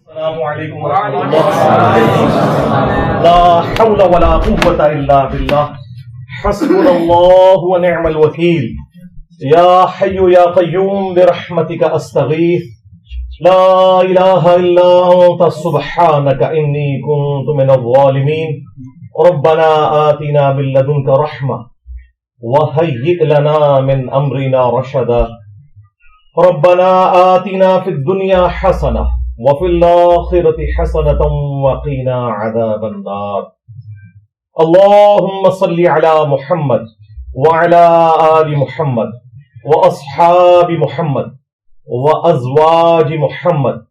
السلام علیکم ورحمۃ اللہ. لا حول ولا قوة الا باللہ. حسبنا اللہ ونعم الوکیل. یا حی یا قیوم برحمتک استغیث. لا الہ الا انت سبحانک انی کنت من الظالمین. ربنا آتنا من لدنک رحمہ وہیئ لنا من امرنا رشدا. ربنا آتنا فی الدنیا حسنہ وفي الآخرة حسنة وقنا عذاب النار. اللهم صل على محمد وعلى آل محمد وأصحاب محمد وأزواج محمد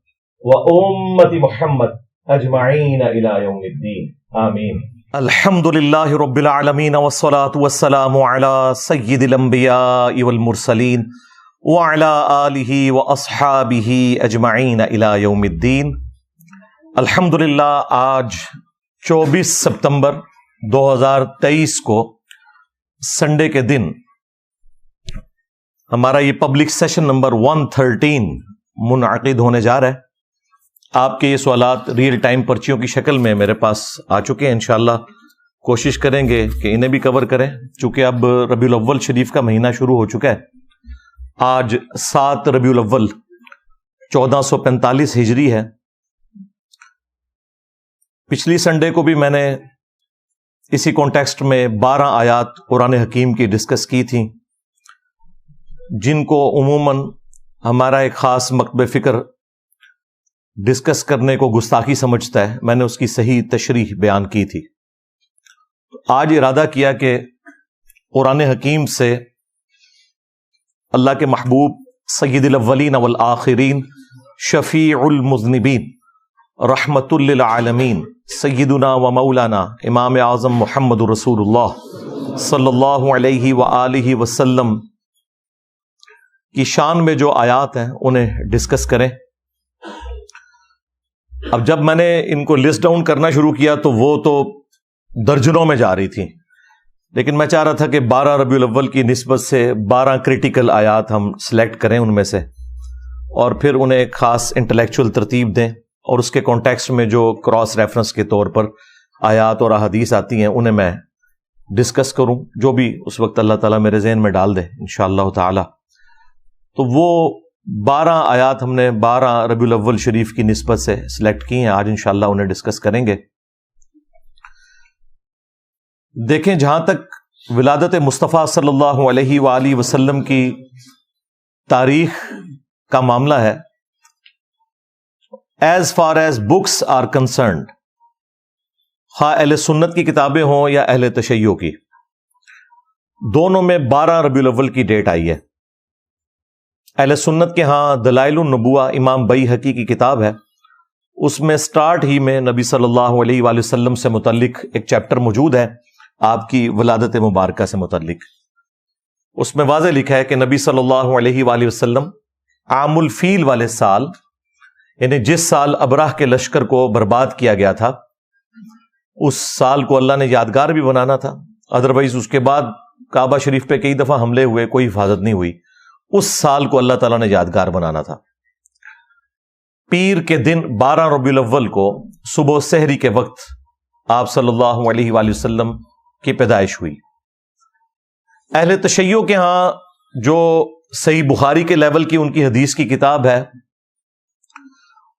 وأمة محمد أجمعين إلى يوم الدين. آمين. الحمد لله رب العالمين والصلاة والسلام على سيد الأنبياء والمرسلين وعلى آلہ واصحابہ اجمعین الی یوم الدین. الحمدللہ آج 24 سپتمبر 2023 کو سنڈے کے دن ہمارا یہ پبلک سیشن نمبر 113 منعقد ہونے جا رہا ہے. آپ کے یہ سوالات ریئل ٹائم پرچیوں کی شکل میں میرے پاس آ چکے ہیں. انشاءاللہ کوشش کریں گے کہ انہیں بھی کور کریں، چونکہ اب ربیع الاول شریف کا مہینہ شروع ہو چکا ہے. آج 7 ربیع الاول 1445 ہجری ہے. پچھلی سنڈے کو بھی میں نے اسی کانٹیکسٹ میں 12 آیات قرآن حکیم کی ڈسکس کی تھیں، جن کو عموماً ہمارا ایک خاص مکتب فکر ڈسکس کرنے کو گستاخی سمجھتا ہے. میں نے اس کی صحیح تشریح بیان کی تھی. آج ارادہ کیا کہ قرآن حکیم سے اللہ کے محبوب سید الاولین والآخرین، شفیع المذنبین، رحمت للعالمین، سیدنا و مولانا امام اعظم محمد رسول اللہ صلی اللہ علیہ وآلہ وسلم کی شان میں جو آیات ہیں انہیں ڈسکس کریں. اب جب میں نے ان کو لسٹ ڈاؤن کرنا شروع کیا تو وہ تو درجنوں میں جا رہی تھیں، لیکن میں چاہ رہا تھا کہ 12 ربیع الاول کی نسبت سے 12 کریٹیکل آیات ہم سلیکٹ کریں ان میں سے، اور پھر انہیں ایک خاص انٹلیکچوئل ترتیب دیں، اور اس کے کانٹیکسٹ میں جو کراس ریفرنس کے طور پر آیات اور احادیث آتی ہیں انہیں میں ڈسکس کروں، جو بھی اس وقت اللہ تعالیٰ میرے ذہن میں ڈال دے انشاءاللہ تعالیٰ. تو وہ 12 آیات ہم نے 12 ربیع الاول شریف کی نسبت سے سلیکٹ کی ہیں. آج انشاءاللہ انہیں ڈسکس کریں گے. دیکھیں، جہاں تک ولادت مصطفیٰ صلی اللہ علیہ وآلہ وسلم کی تاریخ کا معاملہ ہے، as far as books are concerned, خواہ اہل سنت کی کتابیں ہوں یا اہل تشیع کی، دونوں میں 12 ربیع الاول کی ڈیٹ آئی ہے. اہل سنت کے ہاں دلائل النبوہ امام بیہقی کی کتاب ہے، اس میں سٹارٹ ہی میں نبی صلی اللہ علیہ وآلہ وسلم سے متعلق ایک چیپٹر موجود ہے، آپ کی ولادت مبارکہ سے متعلق. اس میں واضح لکھا ہے کہ نبی صلی اللہ علیہ وآلہ وسلم عام الفیل والے سال، یعنی جس سال ابرہ کے لشکر کو برباد کیا گیا تھا، اس سال کو اللہ نے یادگار بھی بنانا تھا. ادروائز اس کے بعد کعبہ شریف پہ کئی دفعہ حملے ہوئے، کوئی حفاظت نہیں ہوئی. اس سال کو اللہ تعالیٰ نے یادگار بنانا تھا. پیر کے دن 12 ربیع الاول کو صبح سحری کے وقت آپ صلی اللہ علیہ وآلہ وسلم کی پیدائش ہوئی. اہل تشیع کے ہاں جو صحیح بخاری کے لیول کی ان کی حدیث کی کتاب ہے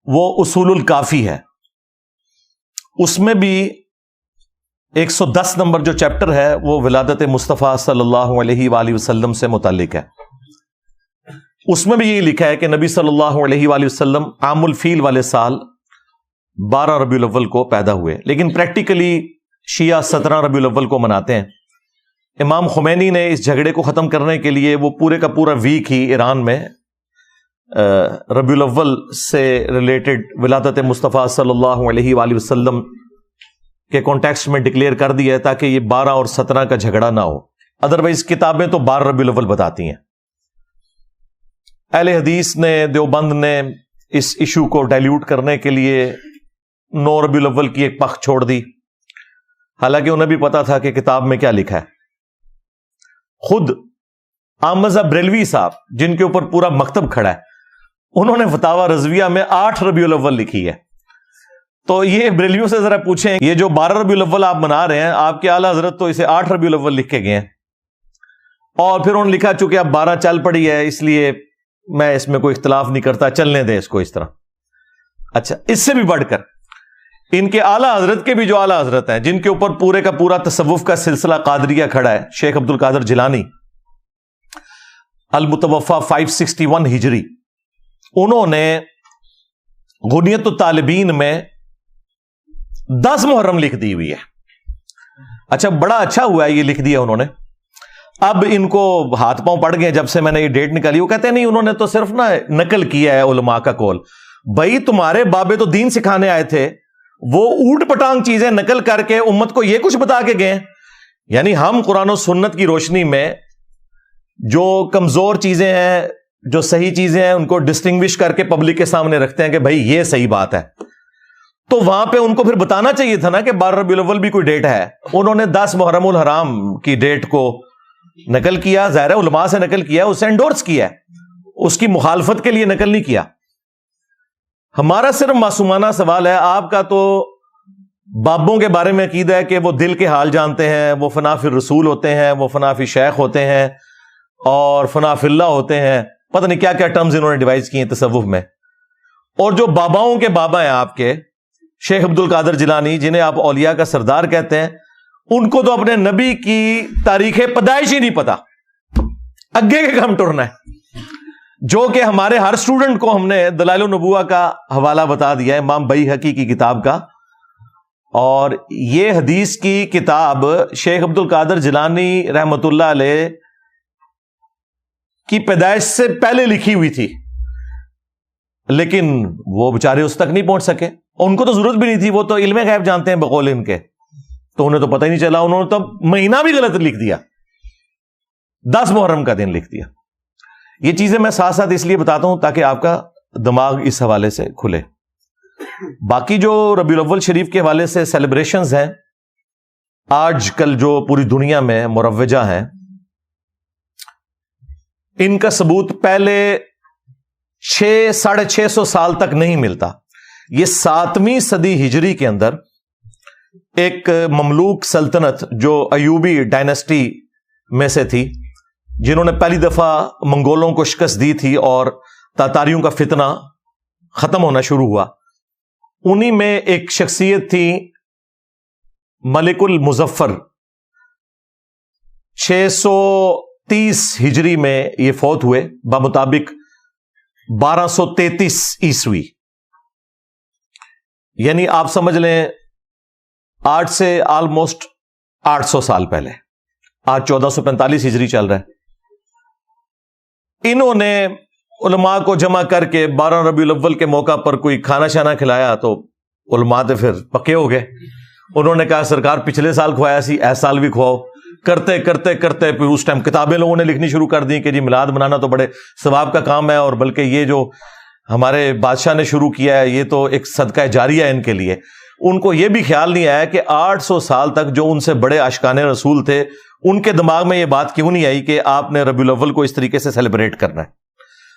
وہ اصول الکافی ہے. اس میں بھی 110 نمبر جو چیپٹر ہے وہ ولادت مصطفیٰ صلی اللہ علیہ وآلہ وسلم سے متعلق ہے. اس میں بھی یہی لکھا ہے کہ نبی صلی اللہ علیہ وآلہ وسلم عام الفیل والے سال 12 ربیع الاول کو پیدا ہوئے، لیکن پریکٹیکلی شیعہ 17 ربیع الاول کو مناتے ہیں. امام خمینی نے اس جھگڑے کو ختم کرنے کے لیے وہ پورے کا پورا ویک ہی ایران میں ربیع الاول سے ریلیٹڈ ولادت مصطفیٰ صلی اللہ علیہ وآلہ وسلم کے کانٹیکسٹ میں ڈکلیئر کر دیا ہے تاکہ یہ 12 اور 17 کا جھگڑا نہ ہو. ادروائز کتابیں تو 12 ربیع الاول بتاتی ہیں. اہل حدیث نے، دیوبند نے اس ایشو کو ڈائلیوٹ کرنے کے لیے 9 ربیع الاول کی ایک پخ چھوڑ دی، حالانکہ انہیں بھی پتا تھا کہ کتاب میں کیا لکھا ہے. خود احمد بریلوی صاحب جن کے اوپر پورا مکتب کھڑا ہے، انہوں نے فتاوی رضویہ میں 8 ربیع الاول لکھی ہے. تو یہ بریلویوں سے ذرا پوچھیں، یہ جو 12 ربیع الاول آپ منا رہے ہیں، آپ کے اعلیٰ حضرت تو اسے 8 ربیع الاول لکھ کے گئے ہیں، اور پھر انہوں نے لکھا چونکہ اب 12 چل پڑی ہے اس لیے میں اس میں کوئی اختلاف نہیں کرتا، چلنے دیں اس کو اس طرح۔ اچھا، اس سے بھی بڑھ کر ان کے اعلیٰ حضرت کے بھی جو اعلیٰ حضرت ہیں، جن کے اوپر پورے کا پورا تصوف کا سلسلہ قادریہ کھڑا ہے، شیخ عبد القادر جیلانی المتوفا 561 ہجری، انہوں نے غنیت الطالبین میں 10 محرم لکھ دی ہوئی ہے۔ اچھا، بڑا اچھا ہوا ہے یہ لکھ دیا انہوں نے۔ اب ان کو ہاتھ پاؤں پڑ گئے جب سے میں نے یہ ڈیٹ نکالی، وہ کہتے ہیں نہیں، انہوں نے تو صرف نا نقل کیا ہے علماء کا قول۔ بھائی تمہارے بابے تو دین سکھانے آئے تھے، وہ اوٹ پٹانگ چیزیں نقل کر کے امت کو یہ کچھ بتا کے گئے۔ یعنی ہم قرآن و سنت کی روشنی میں جو کمزور چیزیں ہیں، جو صحیح چیزیں ہیں، ان کو ڈسٹنگوش کر کے پبلک کے سامنے رکھتے ہیں کہ بھائی یہ صحیح بات ہے، تو وہاں پہ ان کو پھر بتانا چاہیے تھا نا کہ 12 ربیع الاول بھی کوئی ڈیٹ ہے۔ انہوں نے 10 محرم الحرام کی ڈیٹ کو نقل کیا، ظاہر ہے علماء سے نقل کیا، اسے انڈورس کیا، اس کی مخالفت کے لیے نقل نہیں کیا۔ ہمارا صرف معصومانہ سوال ہے، آپ کا تو بابوں کے بارے میں عقیدہ ہے کہ وہ دل کے حال جانتے ہیں، وہ فنا فی الرسول ہوتے ہیں، وہ فنا فی شیخ ہوتے ہیں، اور فنا فی اللہ ہوتے ہیں، پتہ نہیں کیا کیا ٹرمز انہوں نے ڈیوائز کیے ہیں تصوف میں۔ اور جو باباؤں کے بابا ہیں آپ کے شیخ عبد القادر جیلانی، جنہیں آپ اولیاء کا سردار کہتے ہیں، ان کو تو اپنے نبی کی تاریخ پیدائش ہی نہیں پتا، اگے کے کم ٹرنا ہے، جو کہ ہمارے ہر سٹوڈنٹ کو ہم نے دلائل النبوہ کا حوالہ بتا دیا ہے، امام بیہقی کی کتاب کا۔ اور یہ حدیث کی کتاب شیخ عبد القادر جیلانی رحمت اللہ علیہ کی پیدائش سے پہلے لکھی ہوئی تھی، لیکن وہ بیچارے اس تک نہیں پہنچ سکے، ان کو تو ضرورت بھی نہیں تھی، وہ تو علم غیب جانتے ہیں بقول ان کے، تو انہیں تو پتہ ہی نہیں چلا، انہوں نے تو مہینہ بھی غلط لکھ دیا، 10 محرم کا دن لکھ دیا۔ یہ چیزیں میں ساتھ ساتھ اس لیے بتاتا ہوں تاکہ آپ کا دماغ اس حوالے سے کھلے۔ باقی جو ربیع الاول شریف کے حوالے سے سیلیبریشنز ہیں آج کل جو پوری دنیا میں مروجہ ہیں، ان کا ثبوت پہلے 600-650 سال تک نہیں ملتا۔ یہ 7ویں صدی ہجری کے اندر ایک مملوک سلطنت جو ایوبی ڈائنسٹی میں سے تھی، جنہوں نے پہلی دفعہ منگولوں کو شکست دی تھی اور تاتاریوں کا فتنہ ختم ہونا شروع ہوا، انہی میں ایک شخصیت تھی ملک المظفر۔ 630 ہجری میں یہ فوت ہوئے، بمطابق 1233 عیسوی، یعنی آپ سمجھ لیں آج سے آلموسٹ 800 سال پہلے، آج 1445 ہجری چل رہا ہے۔ انہوں نے علماء کو جمع کر کے 12 ربیع الاول کے موقع پر کوئی کھانا شانا کھلایا، تو علماء تو پھر پکے ہو گئے، انہوں نے کہا سرکار پچھلے سال کھوایا سی، اس سال بھی کھواؤ۔ کرتے کرتے کرتے پھر اس ٹائم کتابیں لوگوں نے لکھنی شروع کر دی کہ جی میلاد منانا تو بڑے ثواب کا کام ہے، اور بلکہ یہ جو ہمارے بادشاہ نے شروع کیا ہے یہ تو ایک صدقہ جاریہ ہے ان کے لیے۔ ان کو یہ بھی خیال نہیں آیا کہ 800 سال تک جو ان سے بڑے عاشقان رسول تھے، ان کے دماغ میں یہ بات کیوں نہیں آئی کہ آپ نے ربیع الاول کو اس طریقے سے سیلیبریٹ کرنا ہے۔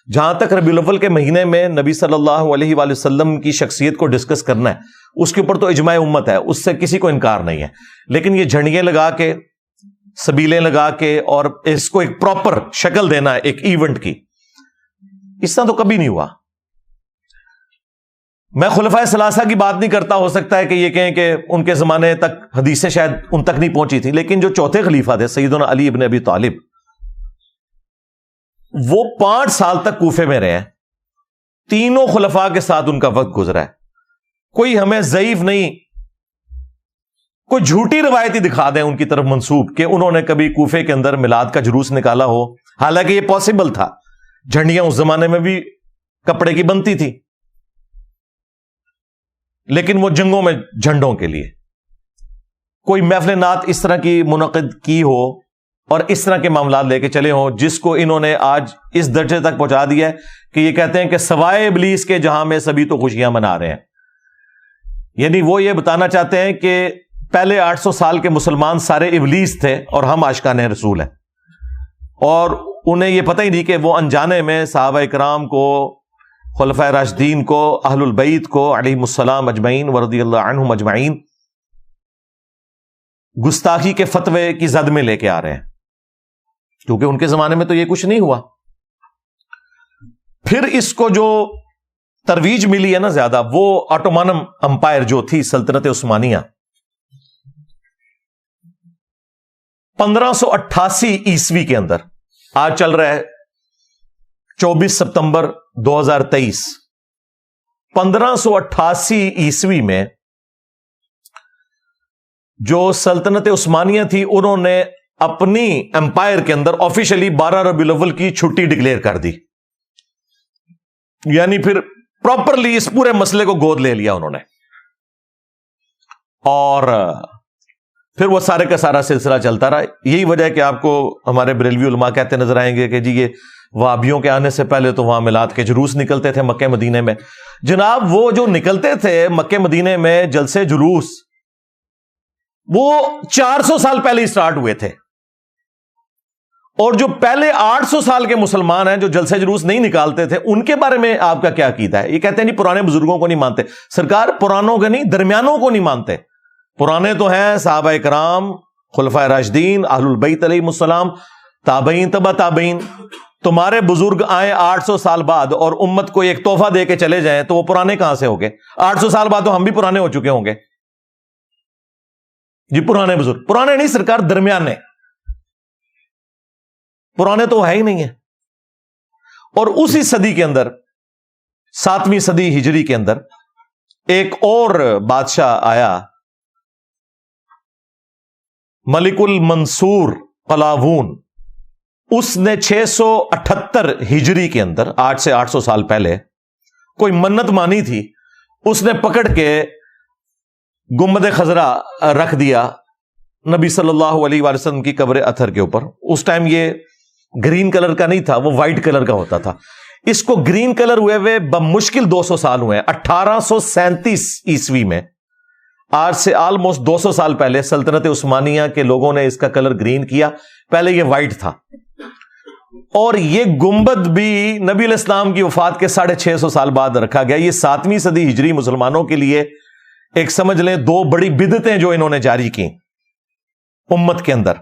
جہاں تک ربیع الاول کے مہینے میں نبی صلی اللہ علیہ وآلہ وسلم کی شخصیت کو ڈسکس کرنا ہے، اس کے اوپر تو اجماع امت ہے، اس سے کسی کو انکار نہیں ہے، لیکن یہ جھنڈیاں لگا کے، سبیلیں لگا کے، اور اس کو ایک پراپر شکل دینا ہے ایک ایونٹ کی، اس طرح تو کبھی نہیں ہوا۔ میں خلفائے ثلاثہ کی بات نہیں کرتا، ہو سکتا ہے کہ یہ کہیں کہ ان کے زمانے تک حدیثیں شاید ان تک نہیں پہنچی تھی، لیکن جو چوتھے خلیفہ تھے سیدنا علی ابن ابی طالب، وہ 5 سال تک کوفے میں رہے ہیں، تینوں خلفاء کے ساتھ ان کا وقت گزرا ہے۔ کوئی ہمیں ضعیف نہیں، کوئی جھوٹی روایتی دکھا دیں ان کی طرف منسوب کہ انہوں نے کبھی کوفے کے اندر میلاد کا جلوس نکالا ہو، حالانکہ یہ پاسبل تھا، جھنڈیاں اس زمانے میں بھی کپڑے کی بنتی تھی، لیکن وہ جنگوں میں جھنڈوں کے لیے۔ کوئی محفل نعت اس طرح کی منعقد کی ہو اور اس طرح کے معاملات لے کے چلے ہوں، جس کو انہوں نے آج اس درجے تک پہنچا دیا ہے کہ یہ کہتے ہیں کہ سوائے ابلیس کے جہاں میں سبھی تو خوشیاں منا رہے ہیں۔ یعنی وہ یہ بتانا چاہتے ہیں کہ پہلے 800 سال کے مسلمان سارے ابلیس تھے اور ہم عاشقان رسول ہیں، اور انہیں یہ پتہ ہی نہیں کہ وہ انجانے میں صحابہ کرام کو خلفائے راشدین کو، اہل البیت کو علیہم السلام اجمعین ورضی اللہ عنہم اجمعین گستاخی کے فتوے کی زد میں لے کے آ رہے ہیں، کیونکہ ان کے زمانے میں تو یہ کچھ نہیں ہوا۔ پھر اس کو جو ترویج ملی ہے نا زیادہ، وہ آٹومان امپائر جو تھی سلطنت عثمانیہ، 1588 عیسوی کے اندر، آج چل رہا ہے 24 ستمبر 2023، 1588 عیسوی میں جو سلطنت عثمانیہ تھی انہوں نے اپنی امپائر کے اندر آفیشلی 12 ربیع الاول کی چھٹی ڈکلیئر کر دی، یعنی پھر پراپرلی اس پورے مسئلے کو گود لے لیا انہوں نے، اور پھر وہ سارے کا سارا سلسلہ چلتا رہا۔ یہی وجہ ہے کہ آپ کو ہمارے بریلوی علماء کہتے نظر آئیں گے کہ جی یہ وہابیوں کے آنے سے پہلے تو وہاں میلاد کے جلوس نکلتے تھے مکہ مدینے میں۔ جناب وہ جو نکلتے تھے مکہ مدینے میں جلسے جلوس، وہ 400 سال پہلے ہی سٹارٹ ہوئے تھے، اور جو پہلے 800 سال کے مسلمان ہیں جو جلسے جلوس نہیں نکالتے تھے، ان کے بارے میں آپ کا کیا عقیدہ ہے؟ یہ کہتے ہیں نہیں پرانے بزرگوں کو نہیں مانتے۔ سرکار پرانوں کے نہیں، درمیانوں کو نہیں مانتے۔ پرانے تو ہیں صحابہ کرام، خلفائے راشدین، اہل البیت علیہم السلام، تابعین، تبع تابعین۔ تمہارے بزرگ آئے 800 سال بعد اور امت کو ایک تحفہ دے کے چلے جائیں تو وہ پرانے کہاں سے ہو گئے؟ 800 سال بعد تو ہم بھی پرانے ہو چکے ہوں گے جی۔ پرانے بزرگ پرانے نہیں سرکار، درمیانے، پرانے تو ہے ہی نہیں ہیں۔ اور اسی صدی کے اندر، 7ویں صدی ہجری کے اندر، ایک اور بادشاہ آیا، ملک المنصور قلاوون۔ اس نے 678 ہجری کے اندر، آج سے 800 سال پہلے، کوئی منت مانی تھی، اس نے پکڑ کے گنبد خضرا رکھ دیا نبی صلی اللہ علیہ وآلہ وسلم کی قبر اطہر کے اوپر۔ اس ٹائم یہ گرین کلر کا نہیں تھا، وہ وائٹ کلر کا ہوتا تھا۔ اس کو گرین کلر ہوئے بمشکل 200 سال ہوئے ہیں۔ 1837 عیسوی میں، آج سے آلموسٹ 200 سال پہلے، سلطنت عثمانیہ کے لوگوں نے اس کا کلر گرین کیا۔ پہلے یہ وائٹ تھا، اور یہ گنبد بھی نبی علیہ السلام کی وفات کے 650 سال بعد رکھا گیا۔ یہ 7ویں صدی ہجری مسلمانوں کے لیے ایک سمجھ لیں 2 بڑی بدعتیں جو انہوں نے جاری کی امت کے اندر۔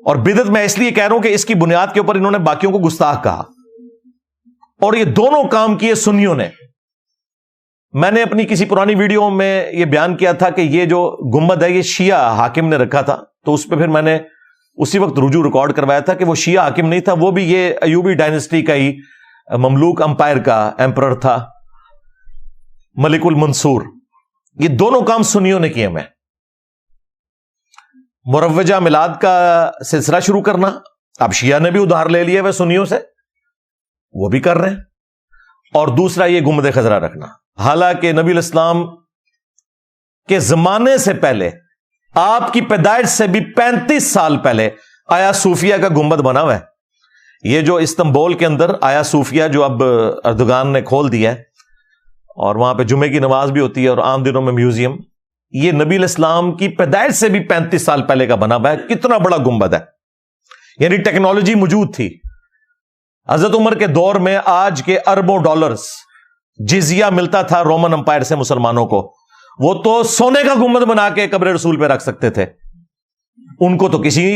اور بدعت میں اس لیے کہہ رہا ہوں کہ اس کی بنیاد کے اوپر انہوں نے باقیوں کو گستاخ کہا، اور یہ دونوں کام کیے سنیوں نے۔ میں نے اپنی کسی پرانی ویڈیو میں یہ بیان کیا تھا کہ یہ جو گنبد ہے یہ شیعہ حاکم نے رکھا تھا، تو اس پہ پھر میں نے اسی وقت رجوع ریکارڈ کروایا تھا کہ وہ شیعہ حاکم نہیں تھا، وہ بھی یہ ایوبی ڈائنسٹی کا ہی مملوک امپائر کا ایمپرر تھا، ملک المنصور۔ یہ دونوں کام سنیوں نے کیے میں۔ مروجہ میلاد کا سلسلہ شروع کرنا، اب شیعہ نے بھی ادھار لے لیے وہ سنیوں سے، وہ بھی کر رہے ہیں۔ اور دوسرا یہ گنبد خضرا رکھنا، حالانکہ نبی علیہ السلام کے زمانے سے پہلے، آپ کی پیدائش سے بھی 35 سال پہلے آیا صوفیہ کا گنبد بنا ہوا ہے۔ یہ جو استنبول کے اندر آیا صوفیہ جو اب اردگان نے کھول دیا ہے، اور وہاں پہ جمعے کی نماز بھی ہوتی ہے اور عام دنوں میں میوزیم، یہ نبی علیہ السلام کی پیدائش سے بھی 35 سال پہلے کا بنا ہوا ہے۔ کتنا بڑا گنبد ہے، یعنی ٹیکنالوجی موجود تھی۔ حضرت عمر کے دور میں آج کے اربوں ڈالرز جزیہ ملتا تھا رومن امپائر سے مسلمانوں کو، وہ تو سونے کا گنبد بنا کے قبر رسول پہ رکھ سکتے تھے۔ ان کو تو کسی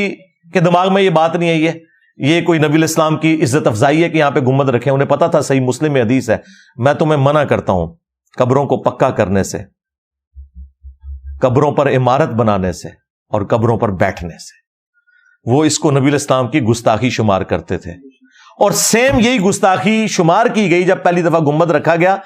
کے دماغ میں یہ بات نہیں آئی ہے یہ کوئی نبی علیہ السلام کی عزت افزائی ہے کہ یہاں پہ گنبد رکھے۔ انہیں پتا تھا، صحیح مسلم میں حدیث ہے، میں تمہیں منع کرتا ہوں قبروں کو پکا کرنے سے، قبروں پر عمارت بنانے سے، اور قبروں پر بیٹھنے سے۔ وہ اس کو نبی علیہ السلام کی گستاخی شمار کرتے تھے، اور سیم یہی گستاخی شمار کی گئی جب پہلی دفعہ گنبد رکھا گیا،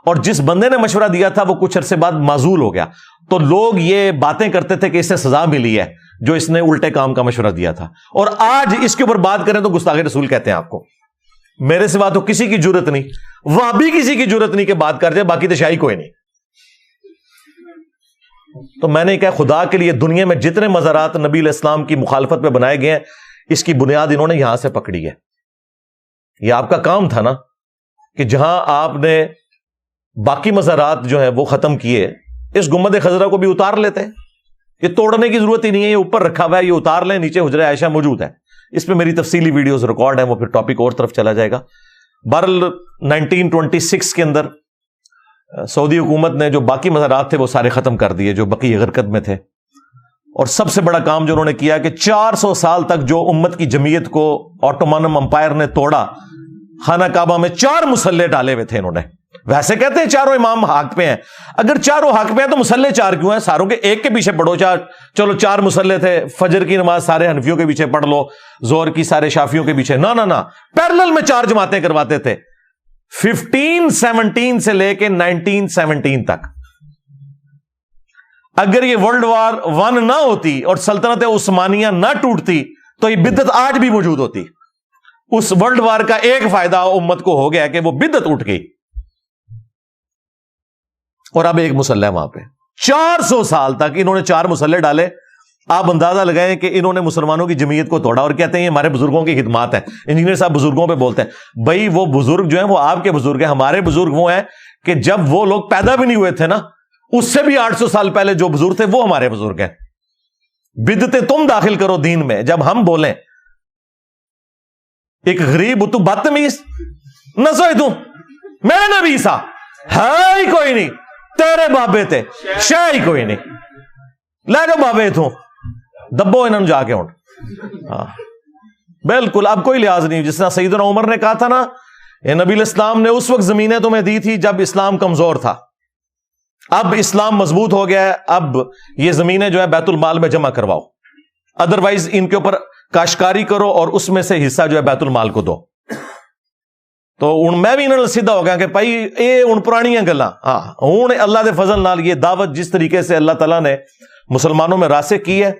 اور جس بندے نے مشورہ دیا تھا وہ کچھ عرصے بعد معزول ہو گیا، تو لوگ یہ باتیں کرتے تھے کہ اس سے سزا ملی ہے جو اس نے الٹے کام کا مشورہ دیا تھا۔ اور آج اس کے اوپر بات کریں تو گستاخی رسول کہتے ہیں آپ کو۔ میرے سوا تو کسی کی جرت نہیں، وہ بھی کسی کی جرت نہیں کہ بات کر جائے، باقی تو شاہی کوئی نہیں۔ تو میں نے کہا خدا کے لیے دنیا میں جتنے مزارات نبی علیہ السلام کی مخالفت پہ بنائے گئے ہیں، اس کی بنیاد انہوں نے یہاں سے پکڑی ہے۔ یہ آپ کا کام تھا نا کہ جہاں آپ نے باقی مزارات جو ہیں وہ ختم کیے، اس گنبد خضرا کو بھی اتار لیتے۔ یہ توڑنے کی ضرورت ہی نہیں ہے، یہ اوپر رکھا ہوا ہے، یہ اتار لیں، نیچے حجرہ عائشہ موجود ہے، اس پہ میری تفصیلی ویڈیوز ریکارڈ ہیں، وہ پھر ٹاپک اور طرف چلا جائے گا۔ بہرحال 1926 کے اندر سعودی حکومت نے جو باقی مزارات تھے وہ سارے ختم کر دیے جو بقیہ غرقد میں تھے، اور سب سے بڑا کام جو انہوں نے کیا کہ 400 سال تک جو امت کی جمعیت کو آٹومانم امپائر نے توڑا، خانہ کعبہ میں 4 مسلح ڈالے ہوئے تھے انہوں نے. ویسے کہتے ہیں چاروں امام حق پہ ہیں، اگر چاروں حق پہ ہیں تو مسلح 4 کیوں ہیں؟ ساروں کے ایک کے پیچھے پڑھو. چلو 4 مسلح تھے، فجر کی نماز سارے حنفیوں کے پیچھے پڑھ لو، ظہر کی سارے شافیوں کے پیچھے. نہ پیرلل میں 4 جماعتیں کرواتے تھے 1517 سے لے کے 1917 تک. اگر یہ ورلڈ وار 1 نہ ہوتی اور سلطنت عثمانیہ نہ ٹوٹتی تو یہ بدعت آج بھی موجود ہوتی. اس ورلڈ وار کا ایک فائدہ امت کو ہو گیا کہ وہ بدعت اٹھ گئی، اور اب ایک مسلح وہاں پہ. 400 سال تک انہوں نے 4 مسلح ڈالے. آپ اندازہ لگائیں کہ انہوں نے مسلمانوں کی جمعیت کو توڑا، اور کہتے ہیں یہ ہمارے بزرگوں کی خدمات ہیں. انجینئر صاحب بزرگوں پہ بولتے ہیں، بھائی وہ بزرگ جو ہیں وہ آپ کے بزرگ ہیں. ہمارے بزرگ وہ ہیں کہ جب وہ لوگ پیدا بھی نہیں ہوئے تھے نا، اس سے بھی 800 سال پہلے جو بزرگ تھے وہ ہمارے بزرگ ہیں. بدعتیں تم داخل کرو دین میں. جب ہم بولیں ایک غریب تو بدتمیز نہ سوئی تو میں نبی سا ہے ہی کوئی نہیں، تیرے بابے تے شاہ ہی کوئی نہیں، لے جو بابے تو دبو انہوں جا کے ہوں. بالکل اب کوئی لحاظ نہیں. جس طرح سیدنا عمر نے کہا تھا نا، نبی الاسلام نے اس وقت زمینیں تمہیں دی تھی جب اسلام کمزور تھا، اب اسلام مضبوط ہو گیا ہے، اب یہ زمینیں جو ہے بیت المال میں جمع کرواؤ، ادروائز ان کے اوپر کاشتکاری کرو اور اس میں سے حصہ جو ہے بیت المال کو دو. تو میں بھی انہوں نے سیدھا ہو گیا کہ بھائی یہ ہوں پرانیاں گلاں. ہوں اللہ دے فضل نال یہ دعوت جس طریقے سے اللہ تعالیٰ نے مسلمانوں میں راسخ کی ہے،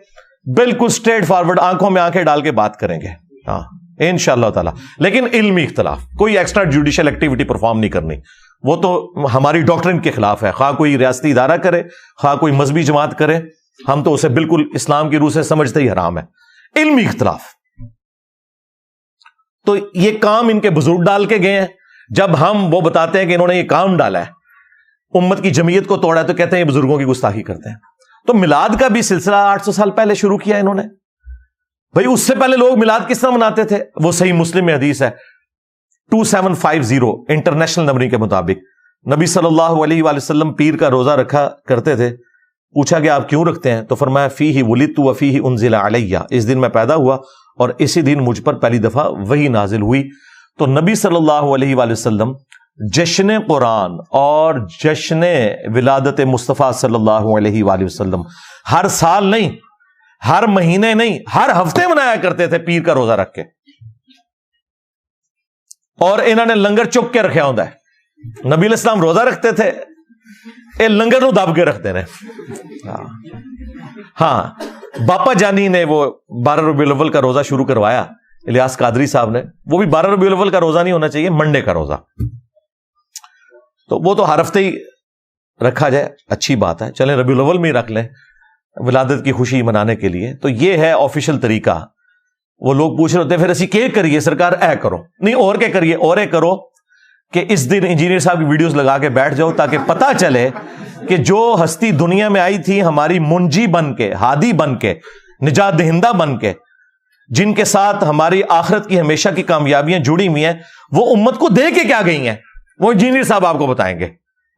بالکل سٹریٹ فارورڈ آنکھوں میں آنکھیں ڈال کے بات کریں گے انشاءاللہ تعالیٰ. لیکن علمی اختلاف، کوئی ایکسٹرا جوڈیشل ایکٹیویٹی پرفارم نہیں کرنی. وہ تو ہماری ڈاکٹرن کے خلاف ہے، خواہ کوئی ریاستی ادارہ کرے خواہ کوئی مذہبی جماعت کرے، ہم تو اسے بالکل اسلام کی روح سے سمجھتے ہی حرام ہے. علمی اختلاف. تو یہ کام ان کے بزرگ ڈال کے گئے ہیں. جب ہم وہ بتاتے ہیں کہ انہوں نے یہ کام ڈالا ہے، امت کی جمعیت کو توڑا ہے، تو کہتے ہیں یہ بزرگوں کی گستاخی کرتے ہیں. تو میلاد کا بھی سلسلہ 800 سال پہلے شروع کیا انہوں نے. بھائی اس سے پہلے لوگ میلاد کس طرح مناتے تھے؟ وہ صحیح مسلم میں حدیث ہے 2750 انٹرنیشنل نمبرنگ کے مطابق. نبی صلی اللہ علیہ وآلہ وسلم پیر کا روزہ رکھا کرتے تھے. پوچھا کہ آپ کیوں رکھتے ہیں؟ تو فرمایا فیہ ولدت وفیہ انزل علیہ، اس دن میں پیدا ہوا اور اسی دن مجھ پر پہلی دفعہ وحی نازل ہوئی. تو نبی صلی اللہ علیہ وآلہ وسلم جشن قرآن اور جشن ولادت مصطفیٰ صلی اللہ علیہ وآلہ وسلم ہر سال نہیں، ہر مہینے نہیں، ہر ہفتے منایا کرتے تھے پیر کا روزہ رکھ کے. اور انہوں نے لنگر چک کے رکھا ہوتا ہے. نبی علیہ السلام روزہ رکھتے تھے، یہ لنگر نو دب کے رکھتے ہیں. ہاں باپا جانی نے وہ 12 ربیع الاول کا روزہ شروع کروایا، الیاس قادری صاحب نے. وہ بھی 12 ربیع الاول کا روزہ نہیں ہونا چاہیے، منڈے کا روزہ. تو وہ تو ہر ہفتے ہی رکھا جائے، اچھی بات ہے. چلیں ربیع الاول میں ہی رکھ لیں ولادت کی خوشی منانے کے لیے. تو یہ ہے آفیشل طریقہ. وہ لوگ پوچھ رہے ہوتے ہیں پھر اسی کے کریے سرکار اے کرو نہیں اور کیا کریے، اور اے کرو کہ اس دن انجینئر صاحب کی ویڈیوز لگا کے بیٹھ جاؤ تاکہ پتا چلے کہ جو ہستی دنیا میں آئی تھی ہماری منجی بن کے، ہادی بن کے، نجات دہندہ بن کے، جن کے ساتھ ہماری آخرت کی ہمیشہ کی کامیابیاں جڑی ہوئی ہیں، وہ امت کو دے کے کیا گئی ہیں وہ انجینئر صاحب آپ کو بتائیں گے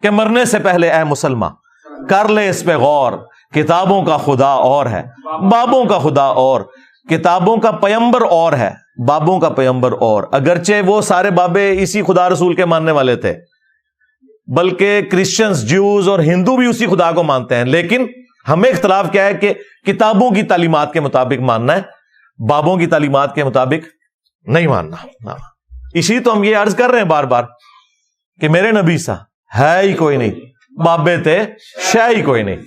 کہ مرنے سے پہلے اے مسلمان کر لے اس پہ غور، کتابوں کا خدا اور ہے، بابوں کا خدا اور، کتابوں کا پیمبر اور ہے، بابوں کا پیمبر اور. اگرچہ وہ سارے بابے اسی خدا رسول کے ماننے والے تھے، بلکہ کرسچنز، جوز اور ہندو بھی اسی خدا کو مانتے ہیں، لیکن ہمیں اختلاف کیا ہے کہ کتابوں کی تعلیمات کے مطابق ماننا ہے، بابوں کی تعلیمات کے مطابق نہیں ماننا. اسی تو ہم یہ عرض کر رہے ہیں بار بار کہ میرے نبی سا ہے ہی کوئی نہیں، بابے تھے شے ہی کوئی نہیں.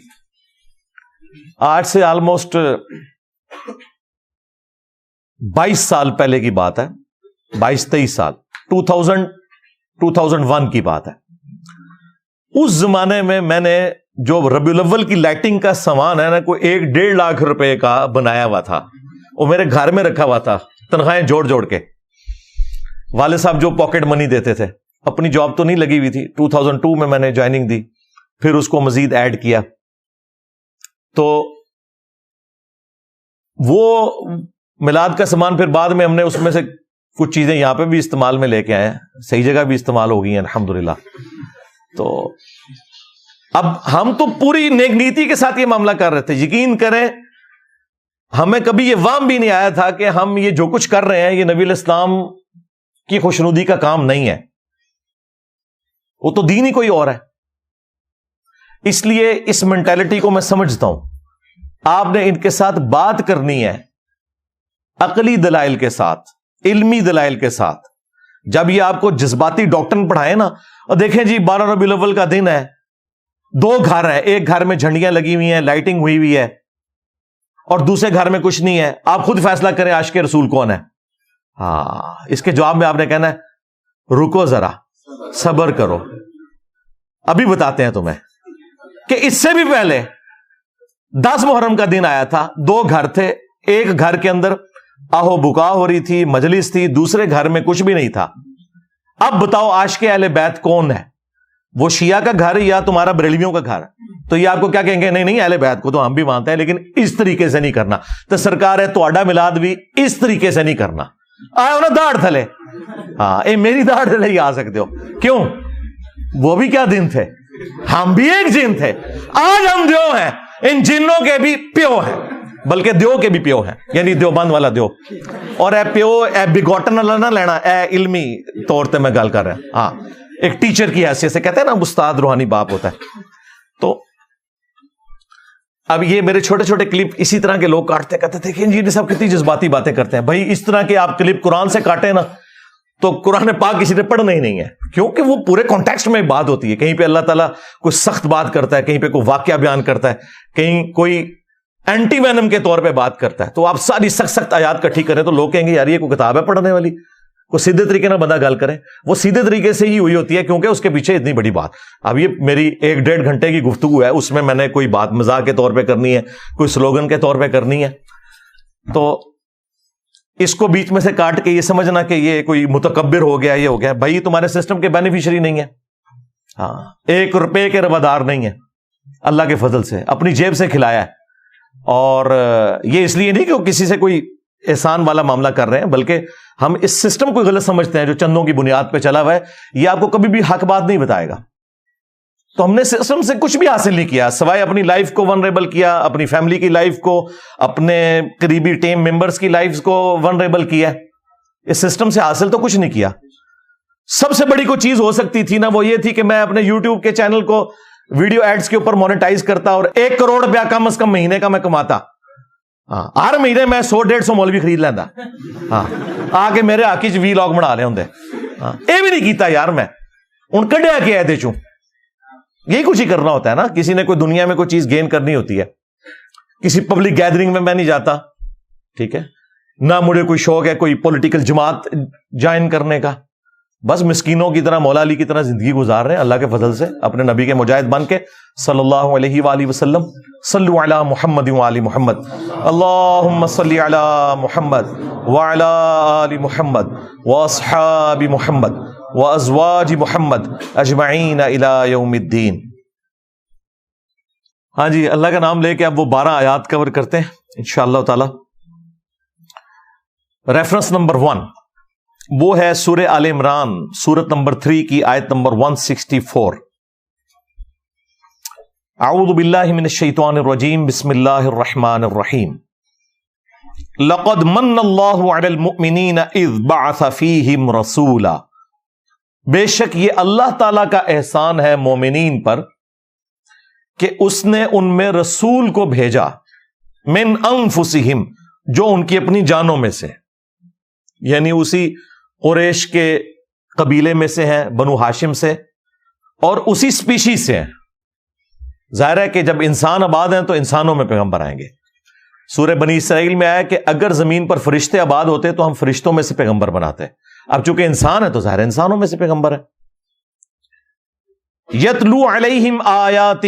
آج سے آلموسٹ 22 سال پہلے کی بات ہے، 22-23 سال، 2001 کی بات ہے. اس زمانے میں نے جو ربیع الاول کی لائٹنگ کا سامان ہے نا، کوئی 1-1.5 لاکھ روپے کا بنایا ہوا تھا، وہ میرے گھر میں رکھا ہوا تھا، تنخواہیں جوڑ جوڑ کے. والد صاحب جو پاکٹ منی دیتے تھے، اپنی جاب تو نہیں لگی ہوئی تھی، 2002 میں نے جوائننگ دی، پھر اس کو مزید ایڈ کیا. تو وہ میلاد کا سامان پھر بعد میں ہم نے اس میں سے کچھ چیزیں یہاں پہ بھی استعمال میں لے کے آئے ہیں, صحیح جگہ بھی استعمال ہو گئی ہیں الحمدللہ. تو اب ہم تو پوری نیک نیتی کے ساتھ یہ معاملہ کر رہے تھے. یقین کریں ہمیں کبھی یہ وہم بھی نہیں آیا تھا کہ ہم یہ جو کچھ کر رہے ہیں یہ نبی الاسلام کی خوشنودی کا کام نہیں ہے, وہ تو دین ہی کوئی اور ہے. اس لیے اس مینٹالٹی کو میں سمجھتا ہوں. آپ نے ان کے ساتھ بات کرنی ہے عقلی دلائل کے ساتھ, علمی دلائل کے ساتھ. جب یہ آپ کو جذباتی ڈاکٹر پڑھائے نا, اور دیکھیں جی 12 ربیع الاول کا دن ہے, 2 گھر ہیں, ایک گھر میں جھنڈیاں لگی ہوئی ہیں, لائٹنگ ہوئی ہوئی ہے, اور دوسرے گھر میں کچھ نہیں ہے, آپ خود فیصلہ کریں عاشق رسول کون ہے. ہاں, اس کے جواب میں آپ نے کہنا ہے رکو ذرا, صبر کرو, ابھی بتاتے ہیں تمہیں. کہ اس سے بھی پہلے 10 محرم کا دن آیا تھا, 2 گھر تھے, ایک گھر کے اندر آہو بکا ہو رہی تھی, مجلس تھی, دوسرے گھر میں کچھ بھی نہیں تھا. اب بتاؤ عاشق اہل بیت کون ہے, وہ شیعہ کا گھر یا تمہارا بریلویوں کا گھر؟ تو یہ آپ کو کیا کہیں گے, نہیں اہل بیت کو تو ہم بھی مانتے ہیں لیکن اس طریقے سے نہیں کرنا. تو سرکار ہے تہاڈا میلاد بھی اس طریقے سے نہیں کرنا. آئے ہو نا داڑھ تھلے, ہاں اے میری داڑھ تھلے ہی آ سکتے ہو. کیوں؟ وہ بھی کیا دن تھے, ہم بھی ایک جن تھے. آج ہم دیو ہیں, ان جنوں کے بھی پیو ہیں, بلکہ دیو کے بھی پیو ہیں, یعنی دیوبند والا دیو. اور اے پیو اے بگوٹن والا نہ لینا, اے علمی طور پہ میں گل کر رہا ہوں. ہاں, ایک ٹیچر کی حیثیت سے کہتے ہیں نا استاد روحانی باپ ہوتا ہے. تو اب یہ میرے چھوٹے چھوٹے کلپ اسی طرح کے لوگ کاٹتے کہتے تھے کہ جی سب کتنی جذباتی باتیں کرتے ہیں. بھائی اس طرح کے آپ کلپ قرآن سے کاٹے نا تو قرآن پاک کسی نے پڑھنا ہی نہیں ہے, کیونکہ وہ پورے کانٹیکسٹ میں بات ہوتی ہے. کہیں پہ اللہ تعالیٰ کوئی سخت بات کرتا ہے, کہیں پہ کوئی واقعہ بیان کرتا ہے, کہیں کوئی اینٹی وینم کے طور پہ بات کرتا ہے. تو آپ ساری سخت آیات کٹھی کریں تو لوگ کہیں گے یار یہ کوئی کتاب ہے پڑھنے والی, کوئی سیدھے طریقے نہ بندہ گل کرے. وہ سیدھے طریقے سے ہی ہوئی ہوتی ہے کیونکہ اس کے پیچھے اتنی بڑی بات. اب یہ میری 1-1.5 گھنٹے کی گفتگو ہے, اس میں نے کوئی بات مزاح کے طور پہ کرنی ہے, کوئی سلوگن کے طور پہ کرنی ہے, تو اس کو بیچ میں سے کاٹ کے یہ سمجھنا کہ یہ کوئی متکبر ہو گیا, یہ ہو گیا. بھائی تمہارے سسٹم کے بینیفیشری نہیں ہے, ہاں 1 روپے کے روادار نہیں ہے, اللہ کے فضل سے اپنی جیب سے کھلایا ہے. اور یہ اس لیے نہیں کہ وہ کسی سے کوئی احسان والا معاملہ کر رہے ہیں, بلکہ ہم اس سسٹم کو غلط سمجھتے ہیں جو چندوں کی بنیاد پہ چلا ہوا ہے. یہ آپ کو کبھی بھی حق بات نہیں بتائے گا. تو ہم نے سسٹم سے کچھ بھی حاصل نہیں کیا سوائے اپنی لائف کو ونریبل کیا, اپنی فیملی کی لائف کو, اپنے قریبی ٹیم ممبرز کی لائف کو ونریبل کیا. اس سسٹم سے حاصل تو کچھ نہیں کیا. سب سے بڑی کوئی چیز ہو سکتی تھی نا, وہ یہ تھی کہ میں اپنے یوٹیوب کے چینل کو ویڈیو ایڈز کے اوپر مونیٹائز کرتا اور 1 کروڑ روپیہ کم از کم مہینے کا میں کماتا. ہاں, ہر مہینے میں 100-150 مولوی خرید لینا, ہاں آ کے میرے آکی وی لاگ بنا لے ہوں. ہاں یہ بھی نہیں کیتا یار, میں ان کڈیا کے آئے چوں. یہی کچھ ہی کرنا ہوتا ہے نا, کسی نے کوئی دنیا میں کوئی چیز گین کرنی ہوتی ہے. کسی پبلک گیدرنگ میں نہیں جاتا, ٹھیک ہے, نہ مجھے کوئی شوق ہے کوئی پولیٹیکل جماعت جوائن کرنے کا. بس مسکینوں کی طرح مولا علی کی طرح زندگی گزار رہے ہیں اللہ کے فضل سے, اپنے نبی کے مجاہد بن کے صلی اللہ علیہ وآلہ وسلم. صلو علی محمد وآل محمد, اللہم صلی علی محمد وعلی آل محمد واصحاب محمد وازواج محمد اجمعین الی یوم الدین. ہاں جی, اللہ کا نام لے کے اب وہ 12 آیات کور کرتے ہیں انشاءاللہ تعالی. ریفرنس نمبر 1 وہ ہے سورہ آل عمران سورت نمبر 3 کی آیت نمبر 164. اعوذ باللہ من الشیطان الرجیم, بسم اللہ الرحمن الرحیم. لقد من اللہ علی المؤمنین اذ بعث فیہم رسولا. بے شک یہ اللہ تعالی کا احسان ہے مومنین پر کہ اس نے ان میں رسول کو بھیجا, من انفسہم, جو ان کی اپنی جانوں میں سے, یعنی اسی قریش کے قبیلے میں سے ہیں, بنو ہاشم سے, اور اسی سپیشیز سے ہیں. ظاہر ہے کہ جب انسان آباد ہیں تو انسانوں میں پیغمبر آئیں گے. سورہ بنی اسرائیل میں آیا کہ اگر زمین پر فرشتے آباد ہوتے تو ہم فرشتوں میں سے پیغمبر بناتے. اب چونکہ انسان ہے تو ظاہر انسانوں میں سے پیغمبر ہے. یتلو علیہم آیاتہ,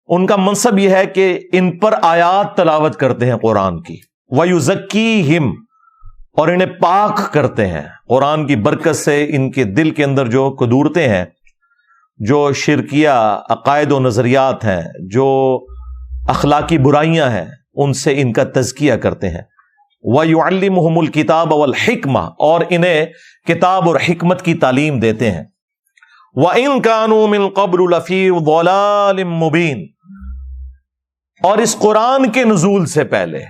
ان کا منصب یہ ہے کہ ان پر آیات تلاوت کرتے ہیں قرآن کی. ویزکیہم, اور انہیں پاک کرتے ہیں قرآن کی برکت سے. ان کے دل کے اندر جو قدورتیں ہیں, جو شرکیہ عقائد و نظریات ہیں, جو اخلاقی برائیاں ہیں, ان سے ان کا تزکیہ کرتے ہیں. وَيُعَلِّمُهُمُ الْكِتَابَ وَالْحِكْمَةَ، اور انہیں کتاب اور حکمت کی تعلیم دیتے ہیں. وَإِن كَانُوا مِن قَبْلُ لَفِي ضَلَالٍ مُبِينٍ، اور اس قرآن کے نزول سے پہلے،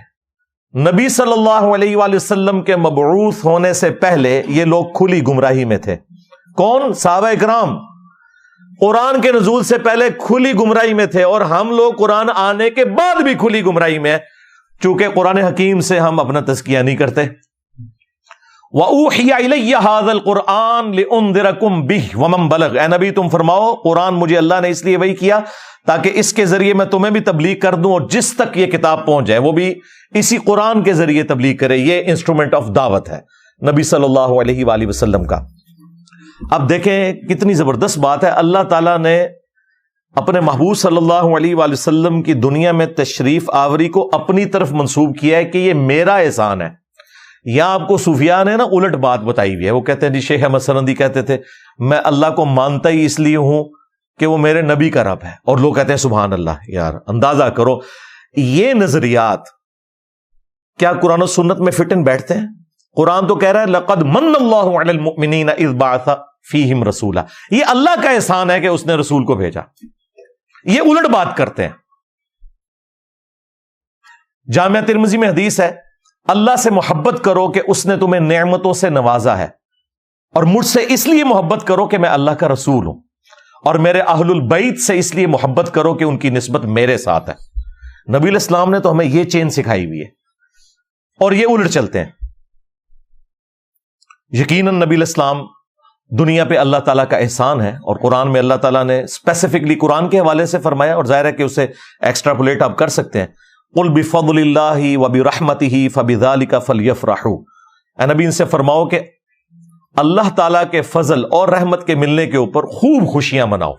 نبی صلی اللہ علیہ وآلہ وسلم کے مبعوث ہونے سے پہلے یہ لوگ کھلی گمراہی میں تھے. کون؟ صحابہ اکرام. قرآن کے نزول سے پہلے کھلی گمراہی میں تھے، اور ہم لوگ قرآن آنے کے بعد بھی کھلی گمراہی میں ہیں، چونکہ قرآن حکیم سے ہم اپنا تزکیہ نہیں کرتے. وَأُوحِيَ إِلَيَّ هَذَا الْقُرْآنُ لِأُنذِرَكُم بِهِ وَمَن بَلَغَ، اے نبی تم فرماؤ قرآن مجھے اللہ نے اس لیے وحی کیا تاکہ اس کے ذریعے میں تمہیں بھی تبلیغ کر دوں، اور جس تک یہ کتاب پہنچ جائے وہ بھی اسی قرآن کے ذریعے تبلیغ کرے. یہ انسٹرومنٹ آف دعوت ہے نبی صلی اللہ علیہ وآلہ وسلم کا. اب دیکھیں کتنی زبردست بات ہے. اللہ تعالیٰ نے اپنے محبوب صلی اللہ علیہ وآلہ وسلم کی دنیا میں تشریف آوری کو اپنی طرف منسوب کیا ہے کہ یہ میرا احسان ہے. یہاں آپ کو صوفیاء نے نا الٹ بات بتائی ہوئی ہے. وہ کہتے ہیں جی شیخ احمد سرندی کہتے تھے میں اللہ کو مانتا ہی اس لیے ہوں کہ وہ میرے نبی کا رب ہے، اور لوگ کہتے ہیں سبحان اللہ. یار اندازہ کرو یہ نظریات کیا قرآن و سنت میں فٹ ان بیٹھتے ہیں؟ قرآن تو کہہ رہا ہے لقد من اللہ علی المؤمنین اذ بعث فیہم رسولا، یہ اللہ کا احسان ہے کہ اس نے رسول کو بھیجا. یہ الٹ بات کرتے ہیں. جامعہ ترمذی میں حدیث ہے اللہ سے محبت کرو کہ اس نے تمہیں نعمتوں سے نوازا ہے، اور مجھ سے اس لیے محبت کرو کہ میں اللہ کا رسول ہوں، اور میرے اہل البیت سے اس لیے محبت کرو کہ ان کی نسبت میرے ساتھ ہے. نبی علیہ السلام نے تو ہمیں یہ چین سکھائی ہوئی ہے، اور یہ الٹ چلتے ہیں. یقیناً نبی علیہ السلام دنیا پہ اللہ تعالیٰ کا احسان ہے، اور قرآن میں اللہ تعالیٰ نے اسپیسیفکلی قرآن کے حوالے سے فرمایا، اور ظاہر ہے کہ اسے ایکسٹراپولیٹ آپ کر سکتے ہیں. قُلْ بِفَضْلِ اللَّهِ وَبِرَحْمَتِهِ فَبِذَلِكَ فَلْيَفْرَحُوا، اے نبی ان سے فرماؤ کہ اللہ تعالیٰ کے فضل اور رحمت کے ملنے کے اوپر خوب خوشیاں مناؤ.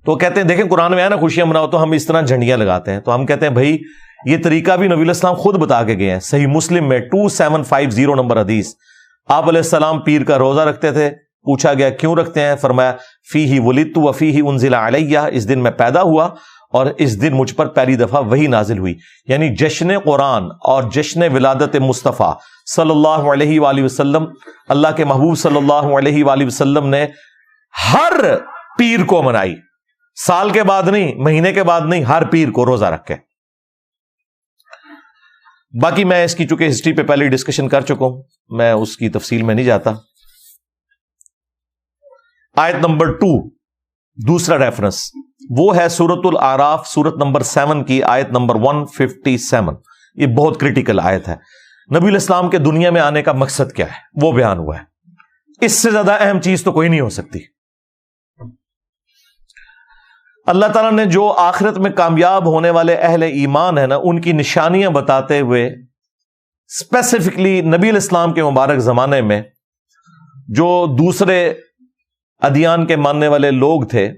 تو کہتے ہیں دیکھیں قرآن میں ہے نا خوشیاں مناؤ، تو ہم اس طرح جھنڈیاں لگاتے ہیں. تو ہم کہتے ہیں بھائی یہ طریقہ بھی نبی علیہ السلام خود بتا کے گئے ہیں. صحیح مسلم میں 2750 نمبر حدیث، آپ علیہ السلام پیر کا روزہ رکھتے تھے. پوچھا گیا کیوں رکھتے ہیں؟ فرمایا فیہ ولدت وفیہ انزل علیہ، اس دن میں پیدا ہوا اور اس دن مجھ پر پہلی دفعہ وحی نازل ہوئی. یعنی جشن قرآن اور جشن ولادت مصطفیٰ صلی اللہ علیہ وآلہ وسلم، اللہ کے محبوب صلی اللہ علیہ وآلہ وسلم نے ہر پیر کو منائی. سال کے بعد نہیں، مہینے کے بعد نہیں، ہر پیر کو روزہ رکھے. باقی میں اس کی چونکہ ہسٹری پہ پہلے ڈسکشن کر چکا ہوں، میں اس کی تفصیل میں نہیں جاتا. آیت نمبر 2 دوسرا ریفرنس وہ ہے سورۃ الاعراف، سورت نمبر 7 کی آیت نمبر 157. یہ بہت کریٹیکل آیت ہے. نبی علیہ السلام کے دنیا میں آنے کا مقصد کیا ہے وہ بیان ہوا ہے. اس سے زیادہ اہم چیز تو کوئی نہیں ہو سکتی. اللہ تعالیٰ نے جو آخرت میں کامیاب ہونے والے اہل ایمان ہیں نا، ان کی نشانیاں بتاتے ہوئے اسپیسیفکلی نبی علیہ السلام کے مبارک زمانے میں جو دوسرے ادیان کے ماننے والے لوگ تھے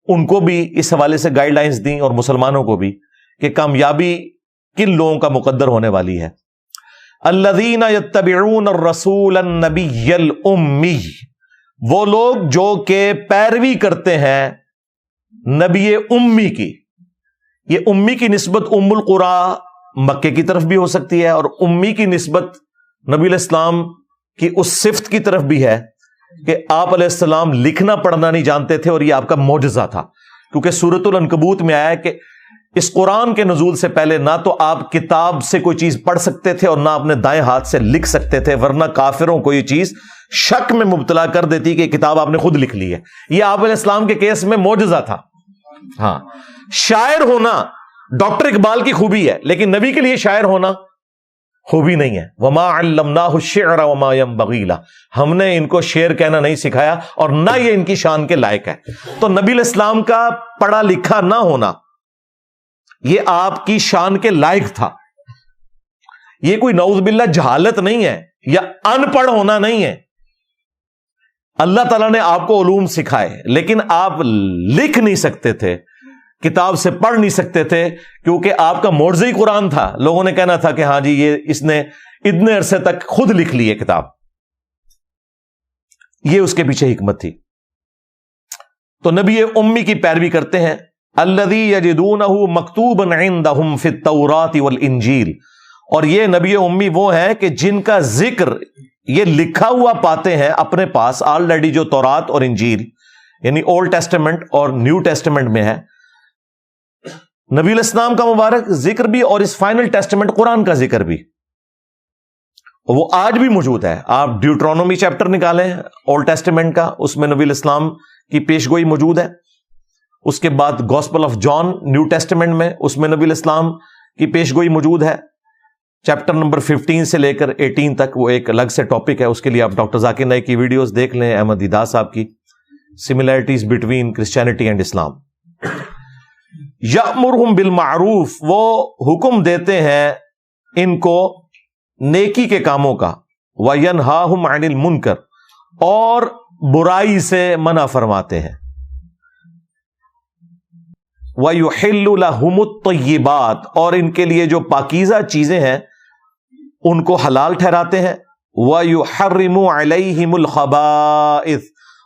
ان کو بھی اس حوالے سے گائیڈ لائنز دیں، اور مسلمانوں کو بھی، کہ کامیابی کن لوگوں کا مقدر ہونے والی ہے. الذین یتبعون الرسول النبی الامی، وہ لوگ جو کہ پیروی کرتے ہیں نبی امی کی. یہ امی کی نسبت ام القری مکے کی طرف بھی ہو سکتی ہے، اور امی کی نسبت نبی علیہ السلام کی اس صفت کی طرف بھی ہے کہ آپ علیہ السلام لکھنا پڑھنا نہیں جانتے تھے، اور یہ آپ کا معجزہ تھا. کیونکہ سورۃ العنکبوت میں آیا ہے کہ اس قرآن کے نزول سے پہلے نہ تو آپ کتاب سے کوئی چیز پڑھ سکتے تھے اور نہ اپنے دائیں ہاتھ سے لکھ سکتے تھے، ورنہ کافروں کو یہ چیز شک میں مبتلا کر دیتی کہ کتاب آپ نے خود لکھ لی ہے. یہ آپ علیہ السلام کے کیس میں معجزہ تھا. ہاں، شاعر ہونا ڈاکٹر اقبال کی خوبی ہے، لیکن نبی کے لیے شاعر ہونا خوبی نہیں ہے. وما علمناہ الشعر وما ينبغی لہ، ہم نے ان کو شعر کہنا نہیں سکھایا، اور نہ یہ ان کی شان کے لائق ہے. تو نبی علیہ السلام کا پڑھا لکھا نہ ہونا یہ آپ کی شان کے لائق تھا. یہ کوئی نعوذ باللہ جہالت نہیں ہے یا ان پڑھ ہونا نہیں ہے. اللہ تعالیٰ نے آپ کو علوم سکھائے، لیکن آپ لکھ نہیں سکتے تھے، کتاب سے پڑھ نہیں سکتے تھے، کیونکہ آپ کا معجزہ ہی قرآن تھا. لوگوں نے کہنا تھا کہ ہاں جی یہ اس نے اتنے عرصے تک خود لکھ لی ہے کتاب. یہ اس کے پیچھے حکمت تھی. تو نبی امی کی پیروی کرتے ہیں. الذی یجدونہ مکتوبا عندہم فی التوراۃ والانجیل، اور یہ نبی امی وہ ہیں کہ جن کا ذکر یہ لکھا ہوا پاتے ہیں اپنے پاس آلریڈی، جو تورات اور انجیل یعنی اولڈ ٹیسٹمنٹ اور نیو ٹیسٹمنٹ میں ہے، نبی الاسلام کا مبارک ذکر بھی اور اس فائنل ٹیسٹمنٹ قرآن کا ذکر بھی، وہ آج بھی موجود ہے۔ آپ ڈیوٹرونومی چیپٹر نکالیں اولڈ ٹیسٹمنٹ کا، اس میں نبی الاسلام کی پیشگوئی موجود ہے۔ اس کے بعد gospel of John New Testament میں، اس میں نبی الاسلام کی پیشگوئی موجود ہے، چیپٹر نمبر 15 سے لے کر 18 تک، وہ ایک الگ سے ٹاپک ہے، اس کے لیے آپ ڈاکٹر ذاکر نائک کی ویڈیوز دیکھ لیں، احمد دیدہ صاحب کی، سملیرٹیز بٹوین کرسچینٹی اینڈ اسلام۔ یأمرہم بالمعروف، وہ حکم دیتے ہیں ان کو نیکی کے کاموں کا، وینہاہم عن المنکر، اور برائی سے منع فرماتے ہیں، وَيُحِلُّ لَهُمُ الطَّيِّبَاتِ، اور ان کے لیے جو پاکیزہ چیزیں ہیں ان کو حلال ٹھہراتے ہیں، وَيُحَرِّمُ عَلَيْهِمُ الْخَبَائِثِ،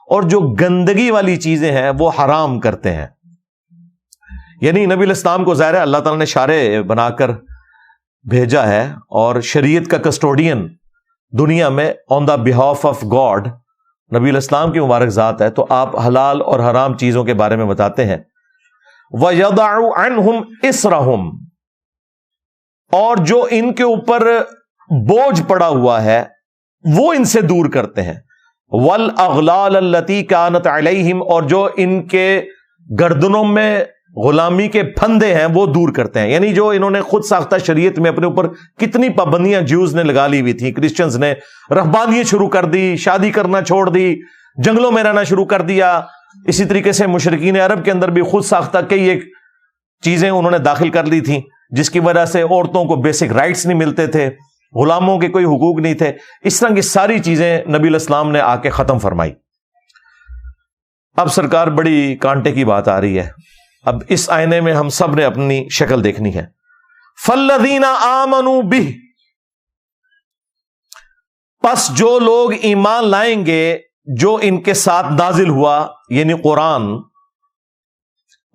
اور جو گندگی والی چیزیں ہیں وہ حرام کرتے ہیں۔ یعنی نبی الاسلام کو ظاہر ہے اللہ تعالیٰ نے شارع بنا کر بھیجا ہے، اور شریعت کا کسٹوڈین دنیا میں آن دا بہاف آف گاڈ نبی الاسلام کی مبارک ذات ہے، تو آپ حلال اور حرام چیزوں کے بارے میں بتاتے ہیں۔ وَيَضَعُ عَنْهُمْ إِصْرَهُمْ، اور جو ان کے اوپر بوجھ پڑا ہوا ہے وہ ان سے دور کرتے ہیں، وَالْأَغْلَالَ الَّتِي كَانَتْ عَلَيْهِمْ، اور جو ان کے گردنوں میں غلامی کے پھندے ہیں وہ دور کرتے ہیں۔ یعنی جو انہوں نے خود ساختہ شریعت میں اپنے اوپر کتنی پابندیاں جیوز نے لگا لی ہوئی تھیں، کرسچنز نے رہبانیت شروع کر دی، شادی کرنا چھوڑ دی، جنگلوں میں رہنا شروع کر دیا، اسی طریقے سے مشرکین عرب کے اندر بھی خود ساختہ کئی ایک چیزیں انہوں نے داخل کر لی تھیں، جس کی وجہ سے عورتوں کو بیسک رائٹس نہیں ملتے تھے، غلاموں کے کوئی حقوق نہیں تھے، اس طرح کی ساری چیزیں نبی الاسلام نے آ کے ختم فرمائی۔ اب سرکار بڑی کانٹے کی بات آ رہی ہے، اب اس آئینے میں ہم سب نے اپنی شکل دیکھنی ہے۔ فَالَّذِينَ آمَنُوا بِهِ، پس جو لوگ ایمان لائیں گے جو ان کے ساتھ نازل ہوا، یعنی قرآن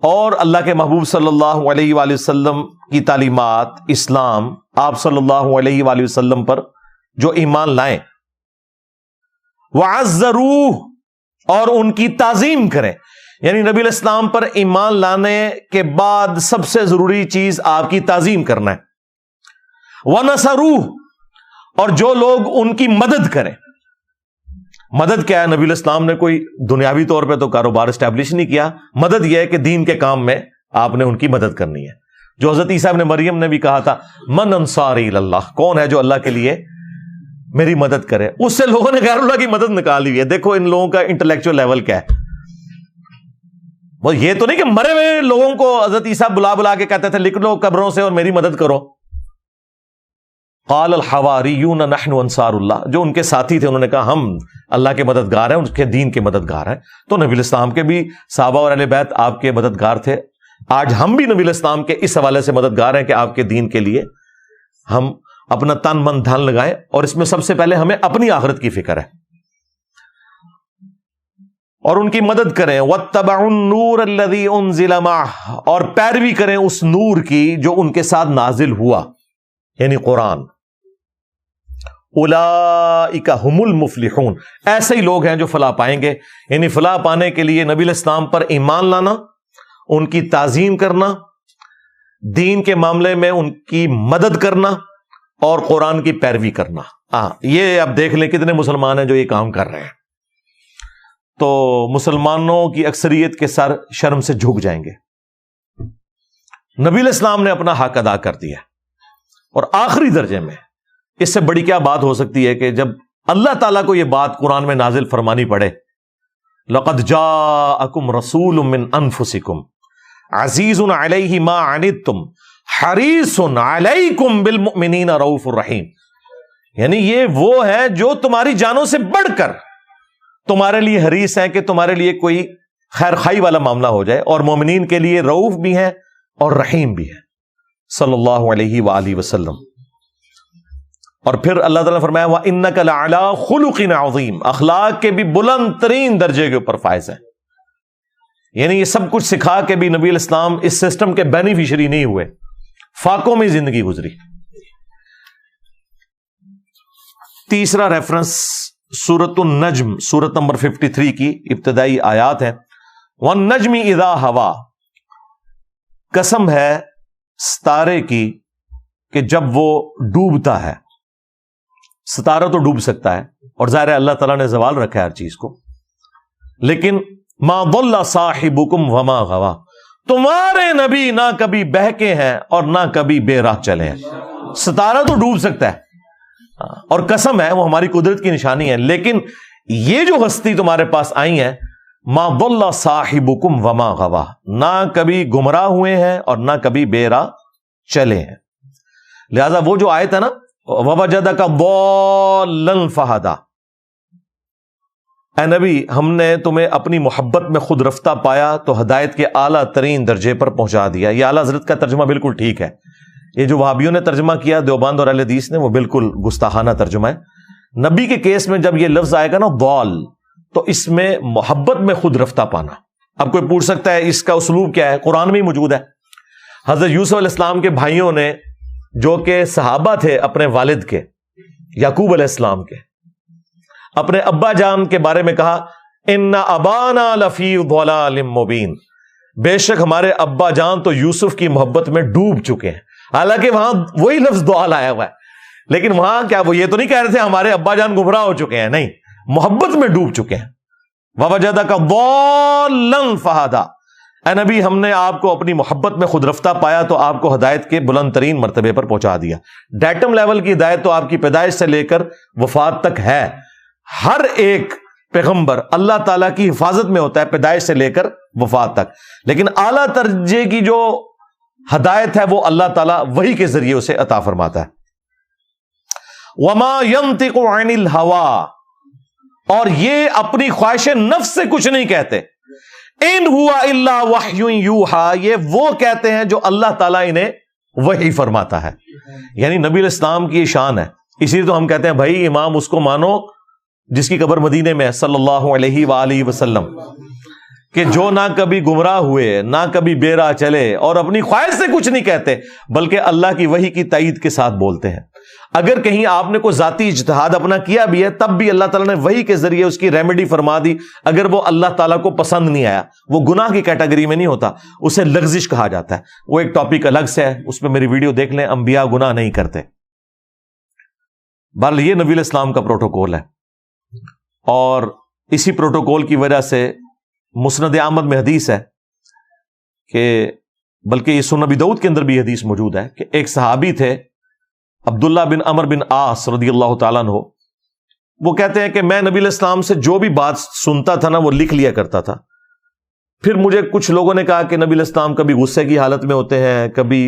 اور اللہ کے محبوب صلی اللہ علیہ وآلہ وسلم کی تعلیمات، اسلام، آپ صلی اللہ علیہ وآلہ وسلم پر جو ایمان لائیں، وَعَزَّرُوهُ، اور ان کی تعظیم کریں، یعنی نبی الاسلام پر ایمان لانے کے بعد سب سے ضروری چیز آپ کی تعظیم کرنا ہے۔ وَنَصَرُوهُ، اور جو لوگ ان کی مدد کریں۔ مدد کیا ہے؟ نبی الاسلام نے کوئی دنیاوی طور پہ تو کاروبار اسٹیبلش نہیں کیا، مدد یہ ہے کہ دین کے کام میں آپ نے ان کی مدد کرنی ہے، جو حضرت عیسیٰ ابن مریم نے بھی کہا تھا، من انصاری اللہ، کون ہے جو اللہ کے لیے میری مدد کرے؟ اس سے لوگوں نے غیر اللہ کی مدد نکالی ہوئی ہے۔ دیکھو ان لوگوں کا انٹلیکچوئل لیول کیا ہے۔ وہ یہ تو نہیں کہ مرے ہوئے لوگوں کو حضرت عیسیٰ بلا بلا کے کہتے تھے لکھ لو قبروں سے اور میری مدد کرو۔ قال الحواریون نحن انصار اللہ، جو ان کے ساتھی تھے انہوں نے کہا ہم اللہ کے مددگار ہیں، ان کے دین کے مددگار ہیں۔ تو نبی الاسلام کے بھی صحابہ اور اہل بیت آپ کے مددگار تھے، آج ہم بھی نبی الاسلام کے اس حوالے سے مددگار ہیں کہ آپ کے دین کے لیے ہم اپنا تن من دھن لگائیں، اور اس میں سب سے پہلے ہمیں اپنی آخرت کی فکر ہے، اور ان کی مدد کریں۔ وَاتَّبَعُوا النُّورَ الَّذِي أُنزِلَ مَعَهُ، اور پیروی کریں اس نور کی جو ان کے ساتھ نازل ہوا، یعنی قرآن۔ اولئک هم المفلحون، ایسے ہی لوگ ہیں جو فلاح پائیں گے۔ یعنی فلاح پانے کے لیے نبی الاسلام پر ایمان لانا، ان کی تعظیم کرنا، دین کے معاملے میں ان کی مدد کرنا، اور قرآن کی پیروی کرنا۔ یہ اب دیکھ لیں کتنے مسلمان ہیں جو یہ کام کر رہے ہیں، تو مسلمانوں کی اکثریت کے سر شرم سے جھک جائیں گے۔ نبی الاسلام نے اپنا حق ادا کر دیا، اور آخری درجے میں اس سے بڑی کیا بات ہو سکتی ہے کہ جب اللہ تعالیٰ کو یہ بات قرآن میں نازل فرمانی پڑے، لَقَدْ جَاءَكُمْ رَسُولٌ مِّنْ أَنفُسِكُمْ عَزِيزٌ عَلَيْهِ مَا عَنِتُّمْ حَرِيصٌ عَلَيْكُمْ بِالْمُؤْمِنِينَ رَؤُوفٌ رَحِيمٌ، یعنی یہ وہ ہے جو تمہاری جانوں سے بڑھ کر تمہارے لیے حریص ہیں کہ تمہارے لیے کوئی خیر خائی والا معاملہ ہو جائے، اور مومنین کے لیے رؤوف بھی ہیں اور رحیم بھی ہے، صلی اللہ علیہ وآلہ وسلم۔ اور پھر اللہ تعالیٰ نے فرمایا وَإِنَّكَ لَعَلَىٰ خُلُقٍ عَظِيمٍ، اخلاق کے بھی بلند ترین درجے کے اوپر فائز ہیں۔ یعنی یہ سب کچھ سکھا کے بھی نبی الاسلام اس سسٹم کے بینیفیشری نہیں ہوئے، فاقوں میں زندگی گزری۔ تیسرا ریفرنس سورۃ النجم سورت نمبر 53 کی ابتدائی آیات ہیں. وَالنَّجْمِ اِذَا ہَوَا، قسم ہے ستارے کی کہ جب وہ ڈوبتا ہے. ستارہ تو ڈوب سکتا ہے اور ظاہر ہے اللہ تعالیٰ نے زوال رکھا ہے ہر چیز کو، لیکن مَا ضَلَّ صَاحِبُكُمْ وَمَا غَوَا، تمہارے نبی نہ کبھی بہکے ہیں اور نہ کبھی بے راہ چلے ہیں. ستارہ تو ڈوب سکتا ہے اور قسم ہے وہ ہماری قدرت کی نشانی ہے، لیکن یہ جو ہستی تمہارے پاس آئی ہیں ما ضل صاحبکم وما غوا، نہ کبھی گمراہ ہوئے ہیں اور نہ کبھی بے راہ چلے ہیں. لہذا وہ جو آیت ہے نا ووجدک ضالا فہدا، اے نبی ہم نے تمہیں اپنی محبت میں خود رفتہ پایا تو ہدایت کے اعلیٰ ترین درجے پر پہنچا دیا. یہ اعلیٰ حضرت کا ترجمہ بالکل ٹھیک ہے. یہ جو وہابیوں نے ترجمہ کیا دیوبند اور اہل حدیث نے، وہ بالکل گستاخانہ ترجمہ ہے. نبی کے کیس میں جب یہ لفظ آئے گا نا ضال، تو اس میں محبت میں خود رفتہ پانا. اب کوئی پوچھ سکتا ہے اس کا اسلوب کیا ہے؟ قرآن میں ہی موجود ہے. حضرت یوسف علیہ السلام کے بھائیوں نے جو کہ صحابہ تھے اپنے والد کے یعقوب علیہ السلام کے، اپنے ابا جان کے بارے میں کہا ان ابانا لفی ضلال مبین، بے شک ہمارے ابا جان تو یوسف کی محبت میں ڈوب چکے ہیں. حالانکہ وہاں وہی لفظ ضلال آیا ہوا ہے، لیکن وہاں کیا وہ یہ تو نہیں کہہ رہے تھے ہمارے ابا جان گمراہ ہو چکے ہیں، نہیں، محبت میں ڈوب چکے ہیں. ووجدک ضالا فہدا، اے نبی ہم نے آپ کو اپنی محبت میں خود رفتہ پایا تو آپ کو ہدایت کے بلند ترین مرتبے پر پہنچا دیا. ڈیٹم لیول کی ہدایت تو آپ کی پیدائش سے لے کر وفات تک ہے. ہر ایک پیغمبر اللہ تعالیٰ کی حفاظت میں ہوتا ہے پیدائش سے لے کر وفات تک، لیکن اعلیٰ درجے کی جو ہدایت ہے وہ اللہ تعالیٰ وحی کے ذریعے اسے عطا فرماتا ہے. وما ينطق عن الهوى، اور یہ اپنی خواہش نفس سے کچھ نہیں کہتے. ان ہوا الا وحی یوحا، یہ وہ کہتے ہیں جو اللہ تعالیٰ انہیں وحی فرماتا ہے. یعنی نبی علیہ السلام کی یہ شان ہے. اسی لیے تو ہم کہتے ہیں بھائی امام اس کو مانو جس کی قبر مدینے میں ہے صلی اللہ علیہ وآلہ وسلم، کہ جو نہ کبھی گمراہ ہوئے نہ کبھی بے راہ چلے اور اپنی خواہش سے کچھ نہیں کہتے بلکہ اللہ کی وحی کی تائید کے ساتھ بولتے ہیں. اگر کہیں آپ نے کوئی ذاتی اجتہاد اپنا کیا بھی ہے تب بھی اللہ تعالیٰ نے وحی کے ذریعے اس کی ریمیڈی فرما دی. اگر وہ اللہ تعالیٰ کو پسند نہیں آیا، وہ گناہ کی کیٹیگری میں نہیں ہوتا، اسے لغزش کہا جاتا ہے. وہ ایک ٹاپک الگ سے ہے، اس پہ میری ویڈیو دیکھ لیں. انبیاء گناہ نہیں کرتے. بہرحال یہ نبی علیہ السلام کا پروٹوکول ہے، اور اسی پروٹوکول کی وجہ سے مسند احمد میں حدیث ہے کہ بلکہ یہ سنن ابی داؤد کے اندر بھی حدیث موجود ہے کہ ایک صحابی تھے عبداللہ بن عمر بن عاص رضی اللہ تعالیٰ عنہ. وہ کہتے ہیں کہ میں نبی علیہ السلام سے جو بھی بات سنتا تھا نا وہ لکھ لیا کرتا تھا. پھر مجھے کچھ لوگوں نے کہا کہ نبی علیہ السلام کبھی غصے کی حالت میں ہوتے ہیں، کبھی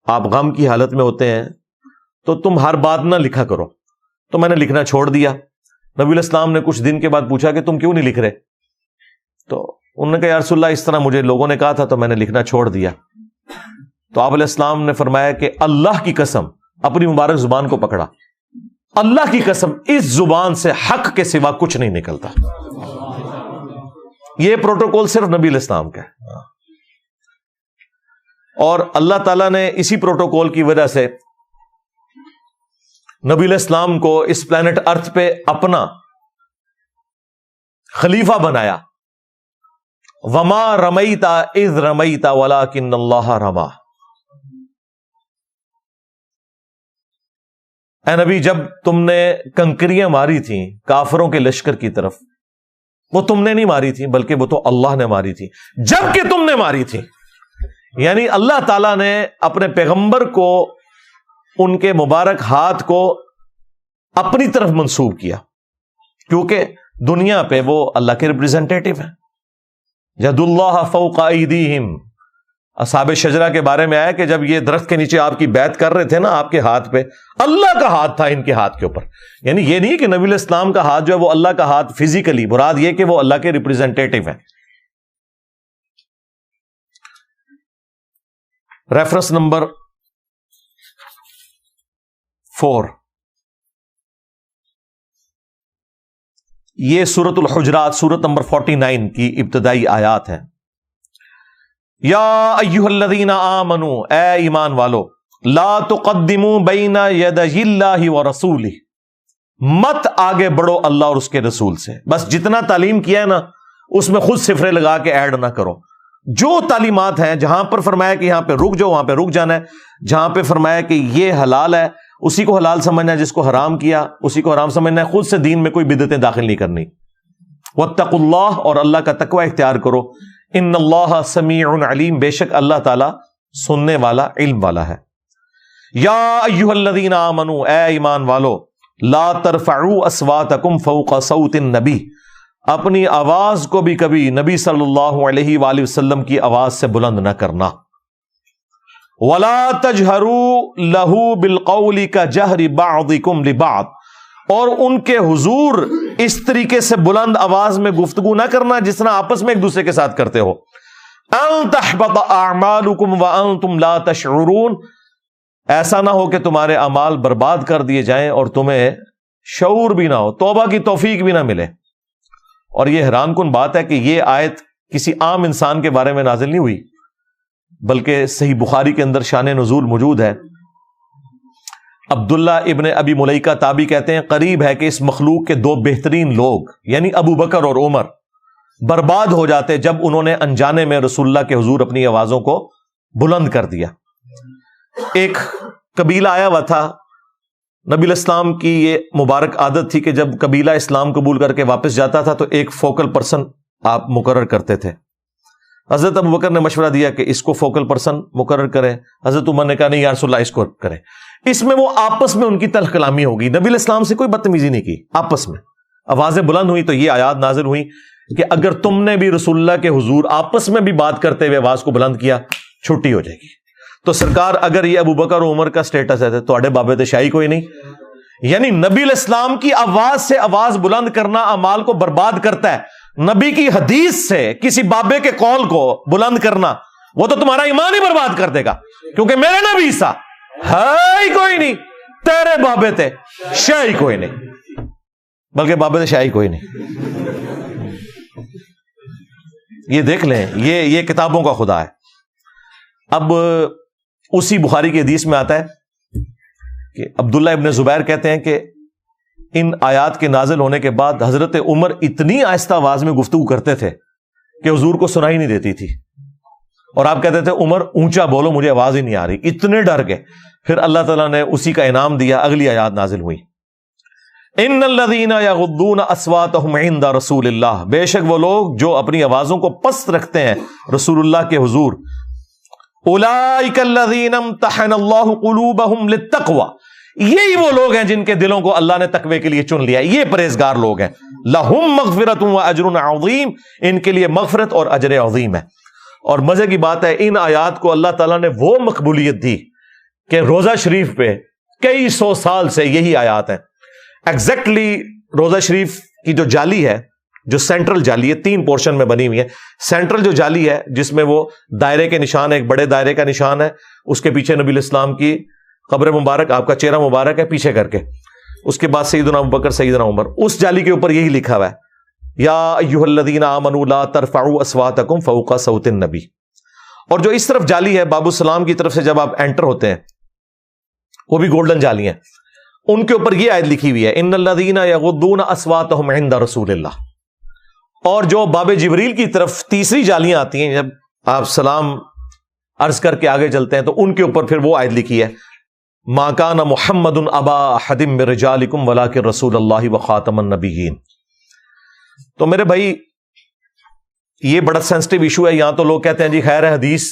آپ غم کی حالت میں ہوتے ہیں، تو تم ہر بات نہ لکھا کرو. تو میں نے لکھنا چھوڑ دیا. نبی علیہ السلام نے کچھ دن کے بعد پوچھا کہ تم کیوں نہیں لکھ رہے؟ تو انہوں نے کہا یا رسول اللہ اس طرح مجھے لوگوں نے کہا تھا تو میں نے لکھنا چھوڑ دیا. تو آپ علیہ السلام نے فرمایا کہ اللہ کی قسم، اپنی مبارک زبان کو پکڑا، اللہ کی قسم اس زبان سے حق کے سوا کچھ نہیں نکلتا. یہ پروٹوکول صرف نبی علیہ السلام کا ہے، اور اللہ تعالیٰ نے اسی پروٹوکول کی وجہ سے نبی علیہ السلام کو اس پلانٹ ارتھ پہ اپنا خلیفہ بنایا. وما رمیت اذ رمیت ولکن اللہ رما. اے نبی جب تم نے کنکریاں ماری تھیں کافروں کے لشکر کی طرف، وہ تم نے نہیں ماری تھی بلکہ وہ تو اللہ نے ماری تھی جب کہ تم نے ماری تھی. یعنی اللہ تعالیٰ نے اپنے پیغمبر کو ان کے مبارک ہاتھ کو اپنی طرف منسوب کیا، کیونکہ دنیا پہ وہ اللہ کے ریپریزنٹیٹو ہیں. ید اللہ فوق ایدیہم، اصحاب شجرہ کے بارے میں آیا کہ جب یہ درخت کے نیچے آپ کی بیعت کر رہے تھے نا، آپ کے ہاتھ پہ اللہ کا ہاتھ تھا ان کے ہاتھ کے اوپر. یعنی یہ نہیں کہ نبی علیہ السلام کا ہاتھ جو ہے وہ اللہ کا ہاتھ فزیکلی، مراد یہ کہ وہ اللہ کے ریپریزنٹیٹو ہیں. ریفرنس نمبر 4، یہ سورۃ الحجرات سورت نمبر 49 کی ابتدائی آیات ہیں. یا ایھا الذین آمنوا، اے ایمان والو، لا تقدموا بین یدی اللہ ورسولہ، مت آگے بڑھو اللہ اور اس کے رسول سے. بس جتنا تعلیم کیا ہے نا اس میں خود صفرے لگا کے ایڈ نہ کرو. جو تعلیمات ہیں جہاں پر فرمایا کہ یہاں پہ رک جاؤ وہاں پہ رک جانا ہے, جہاں پہ فرمایا کہ یہ حلال ہے اسی کو حلال سمجھنا ہے, جس کو حرام کیا اسی کو حرام سمجھنا ہے. خود سے دین میں کوئی بدعتیں داخل نہیں کرنی. واتقوا اللہ, اور اللہ کا تقوی اختیار کرو. ان اللہ سمیع علیم, بے شک اللہ تعالی سننے والا علم والا ہے. یا ایھا الذین آمنوا, اے ایمان والو, لا ترفعوا اصواتکم فوق صوت النبی, اپنی آواز کو بھی کبھی نبی صلی اللہ علیہ وآلہ وسلم کی آواز سے بلند نہ کرنا. ولا تجہروا لہ بالقول کجہر بعضکم لبعض, اور ان کے حضور اس طریقے سے بلند آواز میں گفتگو نہ کرنا جس طرح آپس میں ایک دوسرے کے ساتھ کرتے ہو. ان تحبط اعمالکم وانتم لا تشعرون, ایسا نہ ہو کہ تمہارے اعمال برباد کر دیے جائیں اور تمہیں شعور بھی نہ ہو, توبہ کی توفیق بھی نہ ملے. اور یہ حیران کن بات ہے کہ یہ آیت کسی عام انسان کے بارے میں نازل نہیں ہوئی, بلکہ صحیح بخاری کے اندر شان نزول موجود ہے. عبداللہ ابن ابی ملیکہ تابعی کہتے ہیں قریب ہے کہ اس مخلوق کے دو بہترین لوگ یعنی ابو بکر اور عمر برباد ہو جاتے جب انہوں نے انجانے میں رسول اللہ کے حضور اپنی آوازوں کو بلند کر دیا. ایک قبیلہ آیا ہوا تھا, نبی الاسلام کی یہ مبارک عادت تھی کہ جب قبیلہ اسلام قبول کر کے واپس جاتا تھا تو ایک فوکل پرسن آپ مقرر کرتے تھے. حضرت ابو بکر نے مشورہ دیا کہ اس کو فوکل پرسن مقرر کریں. حضرت عمر نے کہا نہیں یا رسول اللہ اس کو کریں. اس میں وہ آپس میں ان کی تلخ کلامی ہوگی. نبی الاسلام سے کوئی بدتمیزی نہیں کی, آپس میں آوازیں بلند ہوئی تو یہ آیات نازل ہوئی کہ اگر تم نے بھی رسول اللہ کے حضور آپس میں بھی بات کرتے ہوئے آواز کو بلند کیا چھٹی ہو جائے گی. تو سرکار اگر یہ ابو بکر و عمر کا سٹیٹس ہے تو اڑے بابے تے شاہی کوئی نہیں. یعنی نبی الاسلام کی آواز سے آواز بلند کرنا اعمال کو برباد کرتا ہے. نبی کی حدیث سے کسی بابے کے قول کو بلند کرنا وہ تو تمہارا ایمان ہی برباد کر دے گا, کیونکہ میرے نبی سا ہے ہی کوئی نہیں, تیرے بابے تے شاہی کوئی نہیں, بلکہ بابے تے شاہی کوئی نہیں. یہ دیکھ لیں, یہ کتابوں کا خدا ہے. اب اسی بخاری کی حدیث میں آتا ہے کہ عبداللہ ابن زبیر کہتے ہیں کہ ان آیات کے نازل ہونے کے بعد حضرت عمر اتنی آہستہ آواز میں گفتگو کرتے تھے کہ حضور کو سنائی نہیں دیتی تھی, اور آپ کہتے تھے عمر اونچا بولو مجھے آواز ہی نہیں آ رہی, اتنے ڈر گئے. پھر اللہ تعالیٰ نے اسی کا انعام دیا, اگلی آیات نازل ہوئی. ان الذین یغضون اصواتهم عند رسول اللہ, بے شک وہ لوگ جو اپنی آوازوں کو پست رکھتے ہیں رسول اللہ کے حضور. اولئک الذین امتحن اللہ قلوبہم للتقوی, یہی وہ لوگ ہیں جن کے دلوں کو اللہ نے تقوی کے لیے چن لیا, یہ پرہیزگار لوگ ہیں. لہم مغفرۃ واجر عظیم, ان کے لیے مغفرت اور اجر عظیم ہے. اور مزے کی بات ہے ان آیات کو اللہ تعالیٰ نے وہ مقبولیت دی کہ روزہ شریف پہ کئی سو سال سے یہی آیات ہیں. ایگزیکٹلی روزہ شریف کی جو جالی ہے, جو سینٹرل جالی ہے, 3 پورشن میں بنی ہوئی ہے. سینٹرل جو جالی ہے جس میں وہ دائرے کے نشان ہے, ایک بڑے دائرے کا نشان ہے, اس کے پیچھے نبی الاسلام کی قبر مبارک, آپ کا چہرہ مبارک ہے پیچھے کر کے, اس کے بعد سیدنا ابو بکر سیدنا عمر. اس جالی کے اوپر یہی لکھا ہوا ہے یا ایھا الذین آمنوا لا ترفعوا اصواتکم فوق صوت النبی. اور جو اس طرف جالی ہے باب السلام کی طرف سے جب آپ انٹر ہوتے ہیں, وہ بھی گولڈن جالی ہیں, ان کے اوپر یہ آیت لکھی ہوئی ہے ان الذین یغضون اصواتهم عند رسول اللہ. اور جو باب جبریل کی طرف تیسری جالیاں آتی ہیں جب آپ سلام عرض کر کے آگے چلتے ہیں تو ان کے اوپر پھر وہ آیت لکھی ہے ما کان محمد ابا احد من رجالکم ولکن رسول اللہ وخاتم النبیین. تو میرے بھائی یہ بڑا سینسٹیو ایشو ہے. یہاں تو لوگ کہتے ہیں جی خیر ہے حدیث,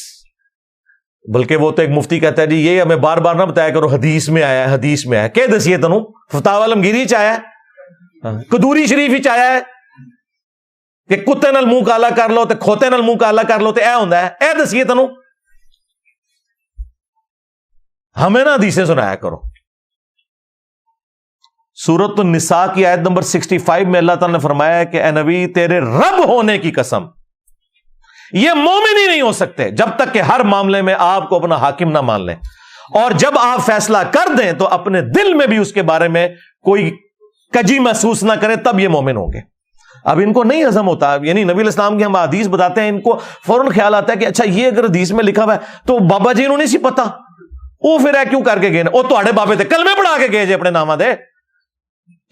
بلکہ وہ تو ایک مفتی کہتا ہے جی یہ ہمیں بار بار نہ بتایا کرو حدیث میں آیا ہے, حدیث میں آیا کہ دسیے تنو فتاوی عالمگیری چ آیا ہے, قدوری شریف ہی آیا ہے کہ کتے نال منہ کالا کر لو تے کھوتے نال منہ کالا کر لو تے اے ہوندا ہے, اے دسیے تنو, ہمیں نہ حدیثیں سنایا کرو. سورۃ النساء کی آیت نمبر 65 میں اللہ تعالیٰ نے فرمایا ہے کہ اے نبی تیرے رب ہونے کی قسم یہ مومن ہی نہیں ہو سکتے جب تک کہ ہر معاملے میں آپ کو اپنا حاکم نہ مان لیں, اور جب آپ فیصلہ کر دیں تو اپنے دل میں بھی اس کے بارے میں کوئی کجی محسوس نہ کریں, تب یہ مومن ہوں گے. اب ان کو نہیں ہضم ہوتا, یعنی نبی الاسلام کی ہم حدیث بتاتے ہیں ان کو فوراً خیال آتا ہے کہ اچھا یہ اگر حدیث میں لکھا ہوا ہے تو بابا جی انہوں نے سی پتا, وہ پھر ہے کیوں کر کے گئے, وہ تھوڑے بابے تھے کلمے پڑھا کے گئے جی اپنے نامہ دے,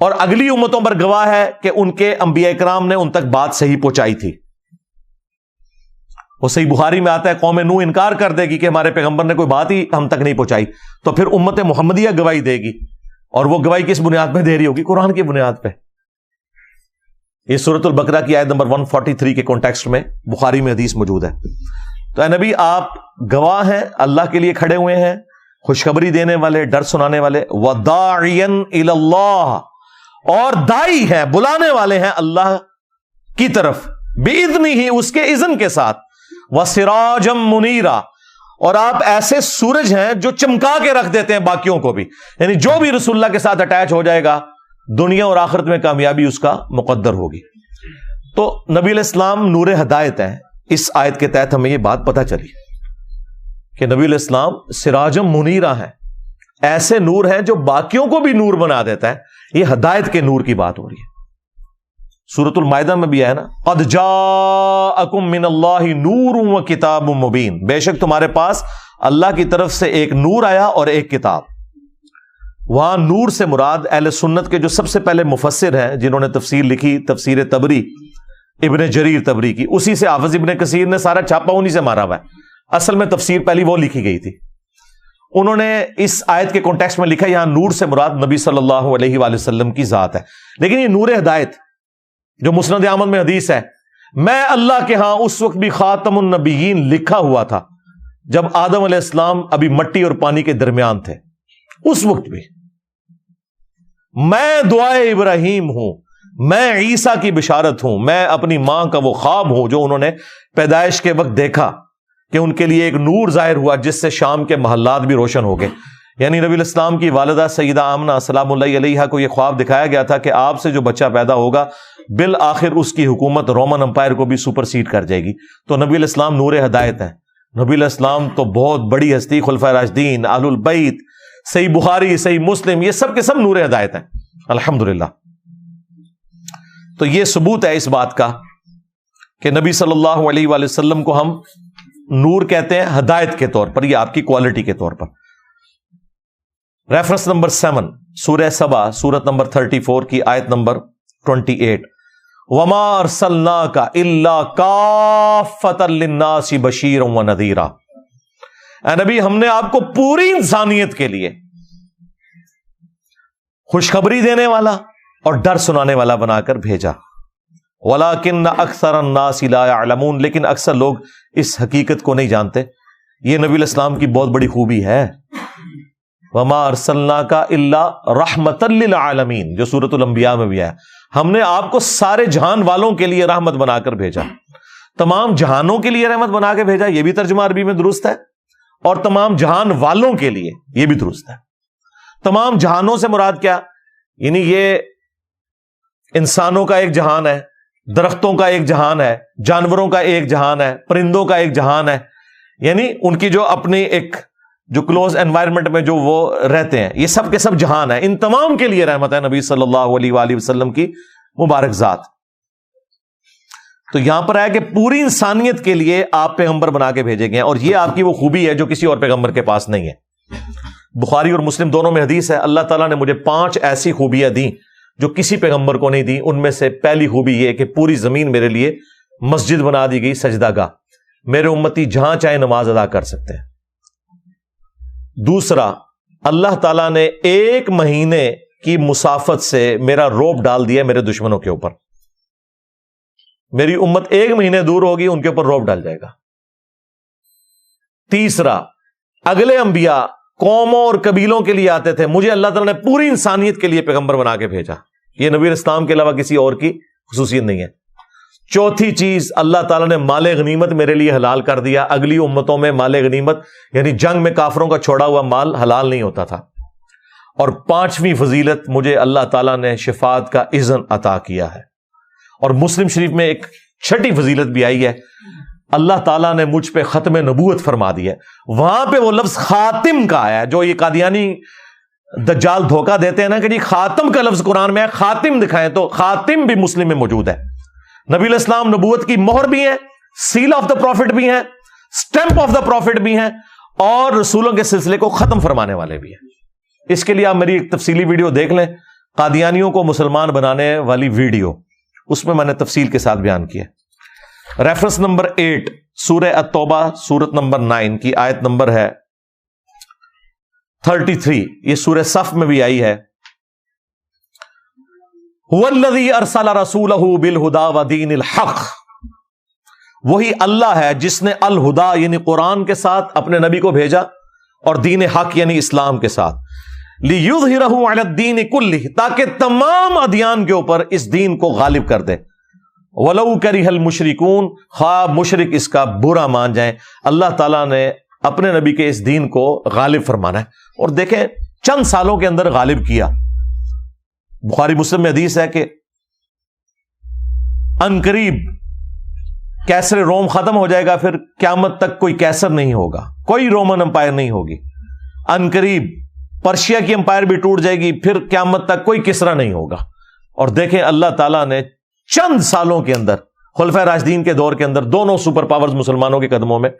اور اگلی امتوں پر گواہ ہے کہ ان کے انبیاء کرام نے ان تک بات صحیح پہنچائی تھی. وہ صحیح بخاری میں آتا ہے قوم نوح انکار کر دے گی کہ ہمارے پیغمبر نے کوئی بات ہی ہم تک نہیں پہنچائی, تو پھر امت محمدیہ گواہی دے گی, اور وہ گواہی کس بنیاد پہ دے رہی ہوگی؟ قرآن کی بنیاد پہ. یہ سورۃ البقرہ کی آیت نمبر 143 کے کانٹیکسٹ میں بخاری میں حدیث موجود ہے. تو اے نبی آپ گواہ ہیں, اللہ کے لیے کھڑے ہوئے ہیں, خوشخبری دینے والے, ڈر سنانے والے, وَدَاعِيًا إِلَى اللَّهِ, اور دائی ہیں, بلانے والے ہیں اللہ کی طرف, بِإِذْنِهِ, اس کے اذن کے ساتھ, وَسِرَاجًا مُنِيرًا, اور آپ ایسے سورج ہیں جو چمکا کے رکھ دیتے ہیں باقیوں کو بھی. یعنی جو بھی رسول اللہ کے ساتھ اٹیچ ہو جائے گا دنیا اور آخرت میں کامیابی اس کا مقدر ہوگی. تو نبی علیہ السلام نور ہدایت ہیں. اس آیت کے تحت ہمیں یہ بات پتہ چلی کہ نبی علیہ السلام سراجم منیرہ ہیں, ایسے نور ہیں جو باقیوں کو بھی نور بنا دیتا ہے. یہ ہدایت کے نور کی بات ہو رہی ہے. سورۃ المائدہ میں بھی ہے نا, قد جاءکم من اللہ نور و کتاب مبین, بے شک تمہارے پاس اللہ کی طرف سے ایک نور آیا اور ایک کتاب. وہاں نور سے مراد اہل سنت کے جو سب سے پہلے مفسر ہیں جنہوں نے تفسیر لکھی, تفسیر تبری ابن جریر تبری کی, اسی سے حافظ ابن کثیر نے سارا چھاپا انہی سے مارا ہوا ہے. اصل میں تفسیر پہلی وہ لکھی گئی تھی. انہوں نے اس آیت کے کانٹیکسٹ میں لکھا یہاں نور سے مراد نبی صلی اللہ علیہ وآلہ وسلم کی ذات ہے. لیکن یہ نور ہدایت جو مسند احمد میں حدیث ہے, میں اللہ کے ہاں اس وقت بھی خاتم النبیین لکھا ہوا تھا جب آدم علیہ السلام ابھی مٹی اور پانی کے درمیان تھے. اس وقت بھی میں دعائے ابراہیم ہوں, میں عیسیٰ کی بشارت ہوں, میں اپنی ماں کا وہ خواب ہوں جو انہوں نے پیدائش کے وقت دیکھا کہ ان کے لیے ایک نور ظاہر ہوا جس سے شام کے محلات بھی روشن ہو گئے. یعنی نبی علیہ السلام کی والدہ سیدہ آمنہ سلام اللہ علیہا کو یہ خواب دکھایا گیا تھا کہ آپ سے جو بچہ پیدا ہوگا بالآخر اس کی حکومت رومن امپائر کو بھی سپر سیڈ کر جائے گی. تو نبی علیہ السلام نور ہدایت ہے. نبی علیہ السلام تو بہت بڑی ہستی, خلفائے راشدین, اہل البیت, صحیح بخاری, صحیح مسلم, یہ سب کے سب نور ہدایت ہیں الحمدللہ. تو یہ ثبوت ہے اس بات کا کہ نبی صلی اللہ علیہ وآلہ وسلم کو ہم نور کہتے ہیں ہدایت کے طور پر, یہ آپ کی کوالٹی کے طور پر. ریفرنس نمبر 7 سورہ سبا سورت نمبر 34 کی آیت نمبر 28, وما ارسلناک الا کافۃ للناس بشیرا ونذیرا, اے نبی ہم نے آپ کو پوری انسانیت کے لیے خوشخبری دینے والا اور ڈر سنانے والا بنا کر بھیجا. وَلَٰكِنَّ أَكْثَرَ النَّاسِ لَا يَعْلَمُونَ, لیکن اکثر لوگ اس حقیقت کو نہیں جانتے. یہ نبی علیہ السلام کی بہت بڑی خوبی ہے. وَمَا أَرْسَلْنَاكَ إِلَّا رَحْمَةً لِّلْعَالَمِينَ, جو سورۃ الانبیاء میں بھی ہے, ہم نے آپ کو سارے جہان والوں کے لیے رحمت بنا کر بھیجا. تمام جہانوں کے لیے رحمت بنا کے بھیجا, یہ بھی ترجمہ عربی میں درست ہے, اور تمام جہان والوں کے لیے یہ بھی درست ہے. تمام جہانوں سے مراد کیا؟ یعنی یہ انسانوں کا ایک جہان ہے, درختوں کا ایک جہان ہے, جانوروں کا ایک جہان ہے, پرندوں کا ایک جہان ہے, یعنی ان کی جو اپنی ایک جو کلوز انوائرمنٹ میں جو وہ رہتے ہیں, یہ سب کے سب جہان ہے. ان تمام کے لیے رحمت ہے نبی صلی اللہ علیہ وآلہ وسلم کی مبارک ذات. تو یہاں پر ہے کہ پوری انسانیت کے لیے آپ پیغمبر بنا کے بھیجے گئے ہیں, اور یہ آپ کی وہ خوبی ہے جو کسی اور پیغمبر کے پاس نہیں ہے. بخاری اور مسلم دونوں میں حدیث ہے, اللہ تعالیٰ نے مجھے 5 ایسی خوبیاں دیں جو کسی پیغمبر کو نہیں دی. ان میں سے پہلی خوبی یہ کہ پوری زمین میرے لیے مسجد بنا دی گئی, سجدہ گاہ, میرے امتی جہاں چاہے نماز ادا کر سکتے ہیں. دوسرا, اللہ تعالیٰ نے 1 مہینے کی مسافت سے میرا روب ڈال دیا میرے دشمنوں کے اوپر. میری امت 1 مہینے دور ہوگی, ان کے اوپر روب ڈال جائے گا. تیسرا, اگلے انبیاء قوموں اور قبیلوں کے لیے آتے تھے, مجھے اللہ تعالیٰ نے پوری انسانیت کے لیے پیغمبر بنا کے بھیجا. یہ نبی علیہ السلام کے علاوہ کسی اور کی خصوصیت نہیں ہے. چوتھی چیز, اللہ تعالیٰ نے مال غنیمت میرے لیے حلال کر دیا. اگلی امتوں میں مال غنیمت یعنی جنگ میں کافروں کا چھوڑا ہوا مال حلال نہیں ہوتا تھا. اور 5ویں فضیلت, مجھے اللہ تعالیٰ نے شفاعت کا اذن عطا کیا ہے. اور مسلم شریف میں ایک 6ٹھی فضیلت بھی آئی ہے, اللہ تعالیٰ نے مجھ پہ ختم نبوت فرما دی ہے. وہاں پہ وہ لفظ خاتم کا آیا ہے, جو یہ قادیانی دجال دھوکہ دیتے ہیں نا کہ جی خاتم کا لفظ قرآن میں ہے, خاتم دکھائیں, تو خاتم بھی مسلم میں موجود ہے. نبی علیہ السلام نبوت کی مہر بھی ہے, سیل آف دا پروفٹ بھی ہیں, سٹیمپ آف دا پروفٹ بھی ہیں, اور رسولوں کے سلسلے کو ختم فرمانے والے بھی ہیں. اس کے لیے آپ میری ایک تفصیلی ویڈیو دیکھ لیں, قادیانیوں کو مسلمان بنانے والی ویڈیو، اس میں نے تفصیل کے ساتھ بیان کیا۔ ریفرنس نمبر 8 سورہ التوبہ سورت نمبر 9 کی آیت نمبر ہے 33، یہ سورہ صف میں بھی آئی ہے۔ هو الذی ارسل رسولہ بالہدی ودین الحق، وہی اللہ ہے جس نے الہدا یعنی قرآن کے ساتھ اپنے نبی کو بھیجا اور دین حق یعنی اسلام کے ساتھ، لیظہرہ علی الدین کلہ، تاکہ تمام ادیان کے اوپر اس دین کو غالب کر دے، ولو کرہ المشرکون، خواہ مشرک اس کا برا مان جائیں۔ اللہ تعالیٰ نے اپنے نبی کے اس دین کو غالب فرمانا ہے، اور دیکھیں چند سالوں کے اندر غالب کیا۔ بخاری مسلم میں حدیث ہے کہ عنقریب کیسر روم ختم ہو جائے گا، پھر قیامت تک کوئی کیسر نہیں ہوگا، کوئی رومن امپائر نہیں ہوگی۔ عنقریب پرشیا کی امپائر بھی ٹوٹ جائے گی، پھر قیامت تک کوئی کسرا نہیں ہوگا۔ اور دیکھیں اللہ تعالیٰ نے چند سالوں کے اندر خلفائے راشدین کے دور کے اندر دونوں سپر پاورز مسلمانوں کے قدموں میں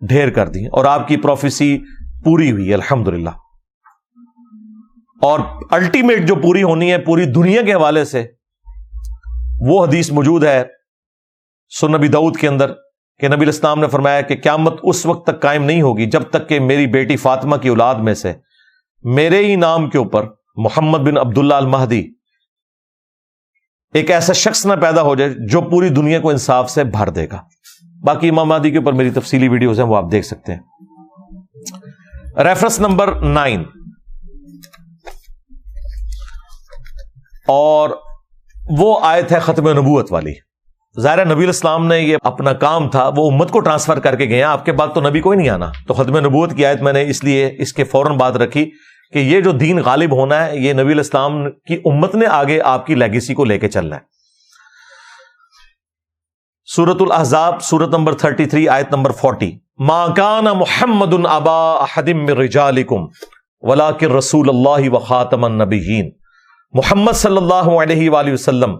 ڈھیر کر دی، اور آپ کی پروفیسی پوری ہوئی الحمدللہ۔ اور الٹیمیٹ جو پوری ہونی ہے پوری دنیا کے حوالے سے، وہ حدیث موجود ہے سنن نبی داؤد کے اندر کہ نبی علیہ السلام نے فرمایا کہ قیامت اس وقت تک قائم نہیں ہوگی جب تک کہ میری بیٹی فاطمہ کی اولاد میں سے میرے ہی نام کے اوپر محمد بن عبداللہ المہدی ایک ایسا شخص نہ پیدا ہو جائے جو پوری دنیا کو انصاف سے بھر دے گا۔ باقی امام مہدی کے اوپر میری تفصیلی ویڈیوز ہیں، وہ آپ دیکھ سکتے ہیں۔ ریفرنس نمبر 9 اور وہ آیت ہے ختم نبوت والی۔ ظاہر نبی علیہ السلام نے یہ اپنا کام تھا وہ امت کو ٹرانسفر کر کے گئے، آپ کے بعد تو نبی کوئی نہیں آنا، تو ختم نبوت کی آیت میں نے اس لیے اس کے فوراً بعد رکھی کہ یہ جو دین غالب ہونا ہے یہ نبی علیہ السلام کی امت نے آگے آپ کی لیگیسی کو لے کے چلنا ہے۔ سورۃ الاحزاب سورت نمبر 33 آیت نمبر 40، ما کان محمد ابا احد من رجالکم ولکن رسول اللہ وخاتم النبیین، محمد صلی اللہ علیہ وآلہ وسلم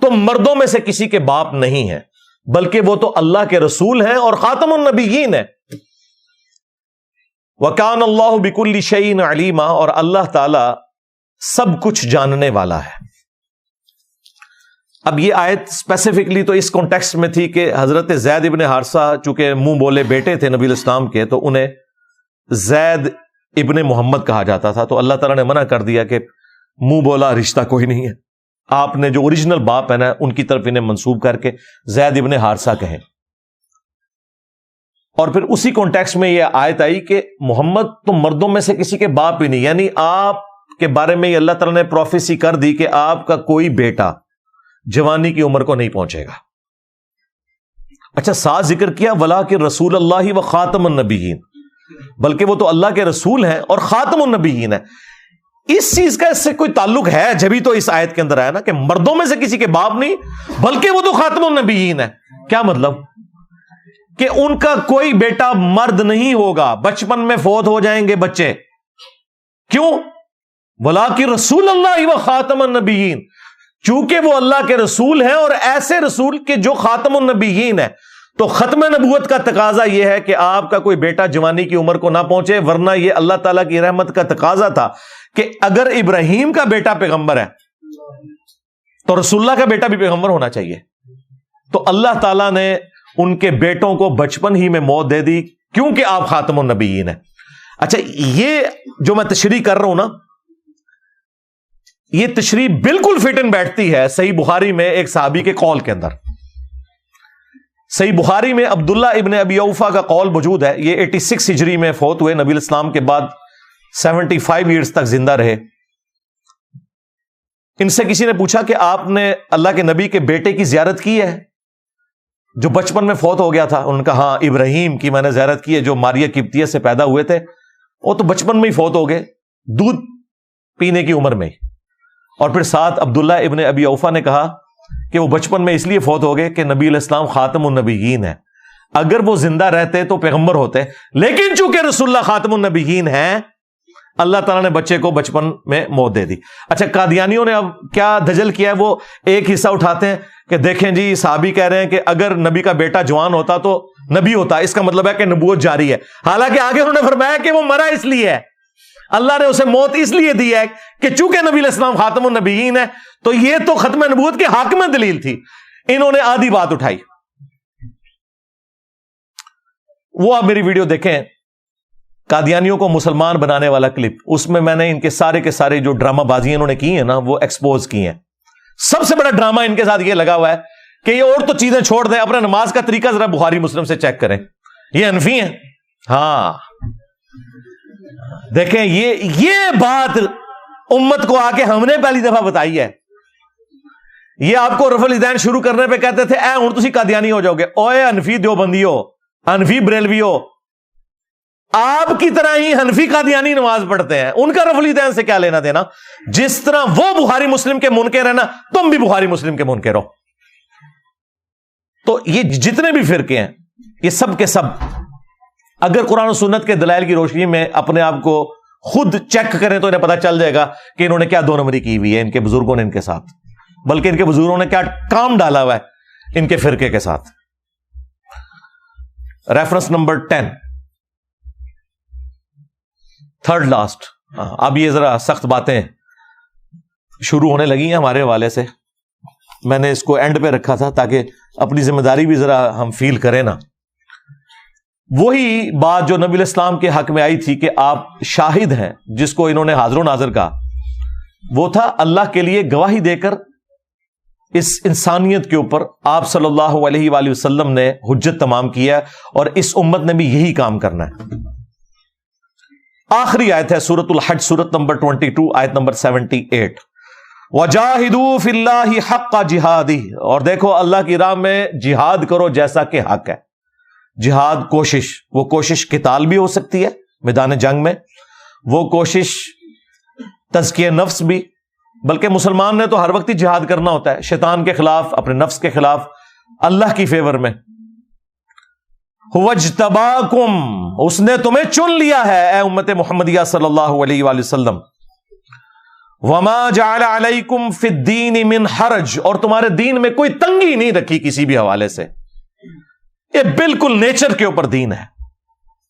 تو مردوں میں سے کسی کے باپ نہیں ہے، بلکہ وہ تو اللہ کے رسول ہیں اور خاتم النبیین ہیں۔ وَكَانَ اللَّهُ بِكُلِّ شَيْءٍ عَلِيمًا، اور اللہ تعالی سب کچھ جاننے والا ہے۔ اب یہ آیت اسپیسیفکلی تو اس کانٹیکسٹ میں تھی کہ حضرت زید ابن حارثہ چونکہ منہ بولے بیٹے تھے نبی علیہ السلام کے، تو انہیں زید ابن محمد کہا جاتا تھا، تو اللہ تعالیٰ نے منع کر دیا کہ منہ بولا رشتہ کوئی نہیں ہے، آپ نے جو اوریجنل باپ ہے نا ان کی طرف انہیں منسوب کر کے زید ابن حارثہ کہیں۔ اور پھر اسی کانٹیکسٹ میں یہ آیت آئی کہ محمد تو مردوں میں سے کسی کے باپ ہی نہیں، یعنی آپ کے بارے میں یہ اللہ تعالیٰ نے پروفیسی کر دی کہ آپ کا کوئی بیٹا جوانی کی عمر کو نہیں پہنچے گا۔ اچھا ساتھ ذکر کیا وَلَٰكِن رسول اللہ و خاتم النبیین، بلکہ وہ تو اللہ کے رسول ہیں اور خاتم النبیین ہیں۔ اس چیز کا اس سے کوئی تعلق ہے جبھی تو اس آیت کے اندر آیا نا کہ مردوں میں سے کسی کے باپ نہیں بلکہ وہ تو خاتم النبیین ہے۔ کیا مطلب؟ کہ ان کا کوئی بیٹا مرد نہیں ہوگا، بچپن میں فوت ہو جائیں گے بچے۔ کیوں؟ وَلَٰكِن رسول اللہ و خاتم النبیین، چونکہ وہ اللہ کے رسول ہیں اور ایسے رسول کے جو خاتم النبیین ہے۔ تو ختم نبوت کا تقاضا یہ ہے کہ آپ کا کوئی بیٹا جوانی کی عمر کو نہ پہنچے، ورنہ یہ اللہ تعالیٰ کی رحمت کا تقاضا تھا کہ اگر ابراہیم کا بیٹا پیغمبر ہے تو رسول اللہ کا بیٹا بھی پیغمبر ہونا چاہیے۔ تو اللہ تعالیٰ نے ان کے بیٹوں کو بچپن ہی میں موت دے دی کیونکہ آپ خاتم النبیین ہیں۔ اچھا یہ جو میں تشریح کر رہا ہوں نا، یہ تشریح بالکل فٹ ان بیٹھتی ہے صحیح بخاری میں ایک صحابی کے قول کے اندر۔ صحیح بخاری میں عبداللہ ابن ابی اوفا کا قول موجود ہے، یہ 86 ہجری میں فوت ہوئے، نبی علیہ السلام کے بعد 75 ایئرز تک زندہ رہے۔ ان سے کسی نے پوچھا کہ آپ نے اللہ کے نبی کے بیٹے کی زیارت کی ہے جو بچپن میں فوت ہو گیا تھا؟ انہوں نے کہا ہاں ابراہیم کی میں نے زیارت کی ہے جو ماریہ قبطیہ سے پیدا ہوئے تھے، وہ تو بچپن میں ہی فوت ہو گئے، دودھ پینے کی عمر میں ہی۔ اور پھر ساتھ عبداللہ ابن ابی اوفا نے کہا کہ وہ بچپن میں اس لیے فوت ہو گئے کہ نبی علیہ السلام خاتم النبیین ہے، اگر وہ زندہ رہتے تو پیغمبر ہوتے، لیکن چونکہ رسول اللہ خاتم النبیین ہیں اللہ تعالیٰ نے بچے کو بچپن میں موت دے دی۔ اچھا قادیانیوں نے اب کیا دجل کیا ہے، وہ ایک حصہ اٹھاتے ہیں کہ دیکھیں جی صحابی کہہ رہے ہیں کہ اگر نبی کا بیٹا جوان ہوتا تو نبی ہوتا، اس کا مطلب ہے کہ نبوت جاری ہے، حالانکہ آگے انہوں نے فرمایا کہ وہ مرا اس لیے ہے۔ اللہ نے اسے موت اس لیے دی ہے کہ چونکہ نبی علیہ السلام خاتم النبیین ہے، تو یہ تو ختم نبوت کی حاکم دلیل تھی، انہوں نے آدھی بات اٹھائی۔ وہ آپ میری ویڈیو دیکھیں، قادیانیوں کو مسلمان بنانے والا کلپ، اس میں نے ان کے سارے جو ڈرامہ بازی انہوں نے کی ہیں نا وہ ایکسپوز کی ہیں۔ سب سے بڑا ڈرامہ ان کے ساتھ یہ لگا ہوا ہے کہ یہ اور تو چیزیں چھوڑ دیں، اپنے نماز کا طریقہ ذرا بخاری مسلم سے چیک کریں، یہ حنفی ہیں۔ ہاں دیکھیں، یہ بات امت کو آ کے ہم نے پہلی دفعہ بتائی ہے۔ یہ آپ کو رفع الیدین شروع کرنے پہ کہتے تھے اے ہن تسی قادیانی ہو جاؤ گے، اوے حنفی دیوبندیو، حنفی بریلویو، آپ کی طرح ہی حنفی قادیانی نماز پڑھتے ہیں، ان کا رفع الیدین سے کیا لینا دینا؟ جس طرح وہ بخاری مسلم کے منکر ہیں نا، تم بھی بخاری مسلم کے منکر ہو۔ تو یہ جتنے بھی فرقے ہیں یہ سب کے سب اگر قرآن و سنت کے دلائل کی روشنی میں اپنے آپ کو خود چیک کریں تو انہیں پتا چل جائے گا کہ انہوں نے کیا دو نمبری کی ہوئی ہے ان کے بزرگوں نے ان کے ساتھ، بلکہ ان کے بزرگوں نے کیا کام ڈالا ہوا ہے ان کے فرقے کے ساتھ۔ Reference number 10، third last. اب یہ ذرا سخت باتیں شروع ہونے لگی ہیں ہمارے حوالے سے، میں نے اس کو اینڈ پہ رکھا تھا تاکہ اپنی ذمہ داری بھی ذرا ہم فیل کریں نا۔ وہی بات جو نبی علیہ السلام کے حق میں آئی تھی کہ آپ شاہد ہیں، جس کو انہوں نے حاضر و ناظر کہا، وہ تھا اللہ کے لیے گواہی دے کر اس انسانیت کے اوپر آپ صلی اللہ علیہ وآلہ وسلم نے حجت تمام کیا اور اس امت نے بھی یہی کام کرنا ہے۔ آخری آیت ہے سورۃ الحج، سورۃ نمبر 22، آیت نمبر 78، وَجَاهِدُوا فِي اللَّهِ حَقَّ جِهَادِهِ، اور دیکھو اللہ کی راہ میں جہاد کرو جیسا کہ حق ہے۔ جہاد کوشش، وہ کوشش قتال بھی ہو سکتی ہے میدان جنگ میں، وہ کوشش تزکیہ نفس بھی، بلکہ مسلمان نے تو ہر وقت ہی جہاد کرنا ہوتا ہے، شیطان کے خلاف، اپنے نفس کے خلاف، اللہ کی فیور میں۔ هُوَ اجْتَبَاكُمْ، اس نے تمہیں چن لیا ہے اے امت محمدیہ صلی اللہ علیہ وآلہ وسلم۔ وَمَا جَعَلَ عَلَيْكُمْ فِي الدِّينِ مِنْ حَرَج، اور تمہارے دین میں کوئی تنگی نہیں رکھی کسی بھی حوالے سے، یہ بالکل نیچر کے اوپر دین ہے۔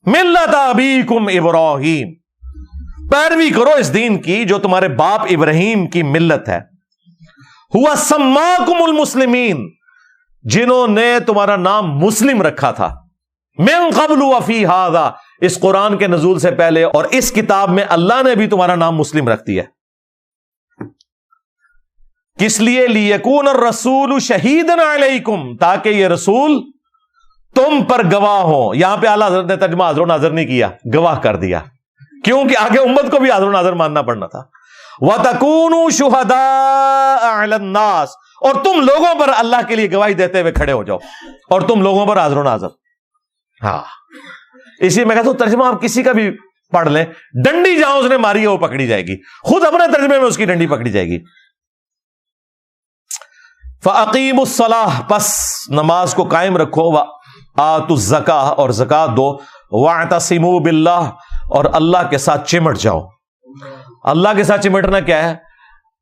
ملت ابیکم ابراہیم، پیروی کرو اس دین کی جو تمہارے باپ ابراہیم کی ملت ہے۔ ہوا سماکم المسلمین، جنہوں نے تمہارا نام مسلم رکھا تھا، من قبل وفی ھذا، اس قرآن کے نزول سے پہلے اور اس کتاب میں اللہ نے بھی تمہارا نام مسلم رکھ دیا۔ کس لیے؟ لیکون الرسول شہیدا علیکم، تاکہ یہ رسول تم پر گواہ ہو۔ یہاں پہ اعلیٰ حضرت نے ترجمہ حاضر و ناظر نہیں کیا، گواہ کر دیا، کیونکہ آگے امت کو بھی حاضر و ناظر ماننا پڑنا تھا۔ وَتَكُونُوا شُهَدَاءَ عَلَى النَّاسِ، اور تم لوگوں پر اللہ کے لیے گواہی دیتے ہوئے کھڑے ہو جاؤ، اور تم لوگوں پر حاضر و ناظر۔ ہاں، اسی میں کہتا ہوں ترجمہ آپ کسی کا بھی پڑھ لیں، ڈنڈی جہاں اس نے ماری ہے وہ پکڑی جائے گی، خود اپنے ترجمے میں اس کی ڈنڈی پکڑی جائے گی۔ فَأَقِيمُوا الصَّلَاةَ، پس نماز کو قائم رکھو، وَآتُوا الزَّكَاةَ، اور زکات دو، وَاعْتَصِمُوا بِاللَّهِ، اور اللہ کے ساتھ چمٹ جاؤ۔ اللہ کے ساتھ چمٹنا کیا ہے؟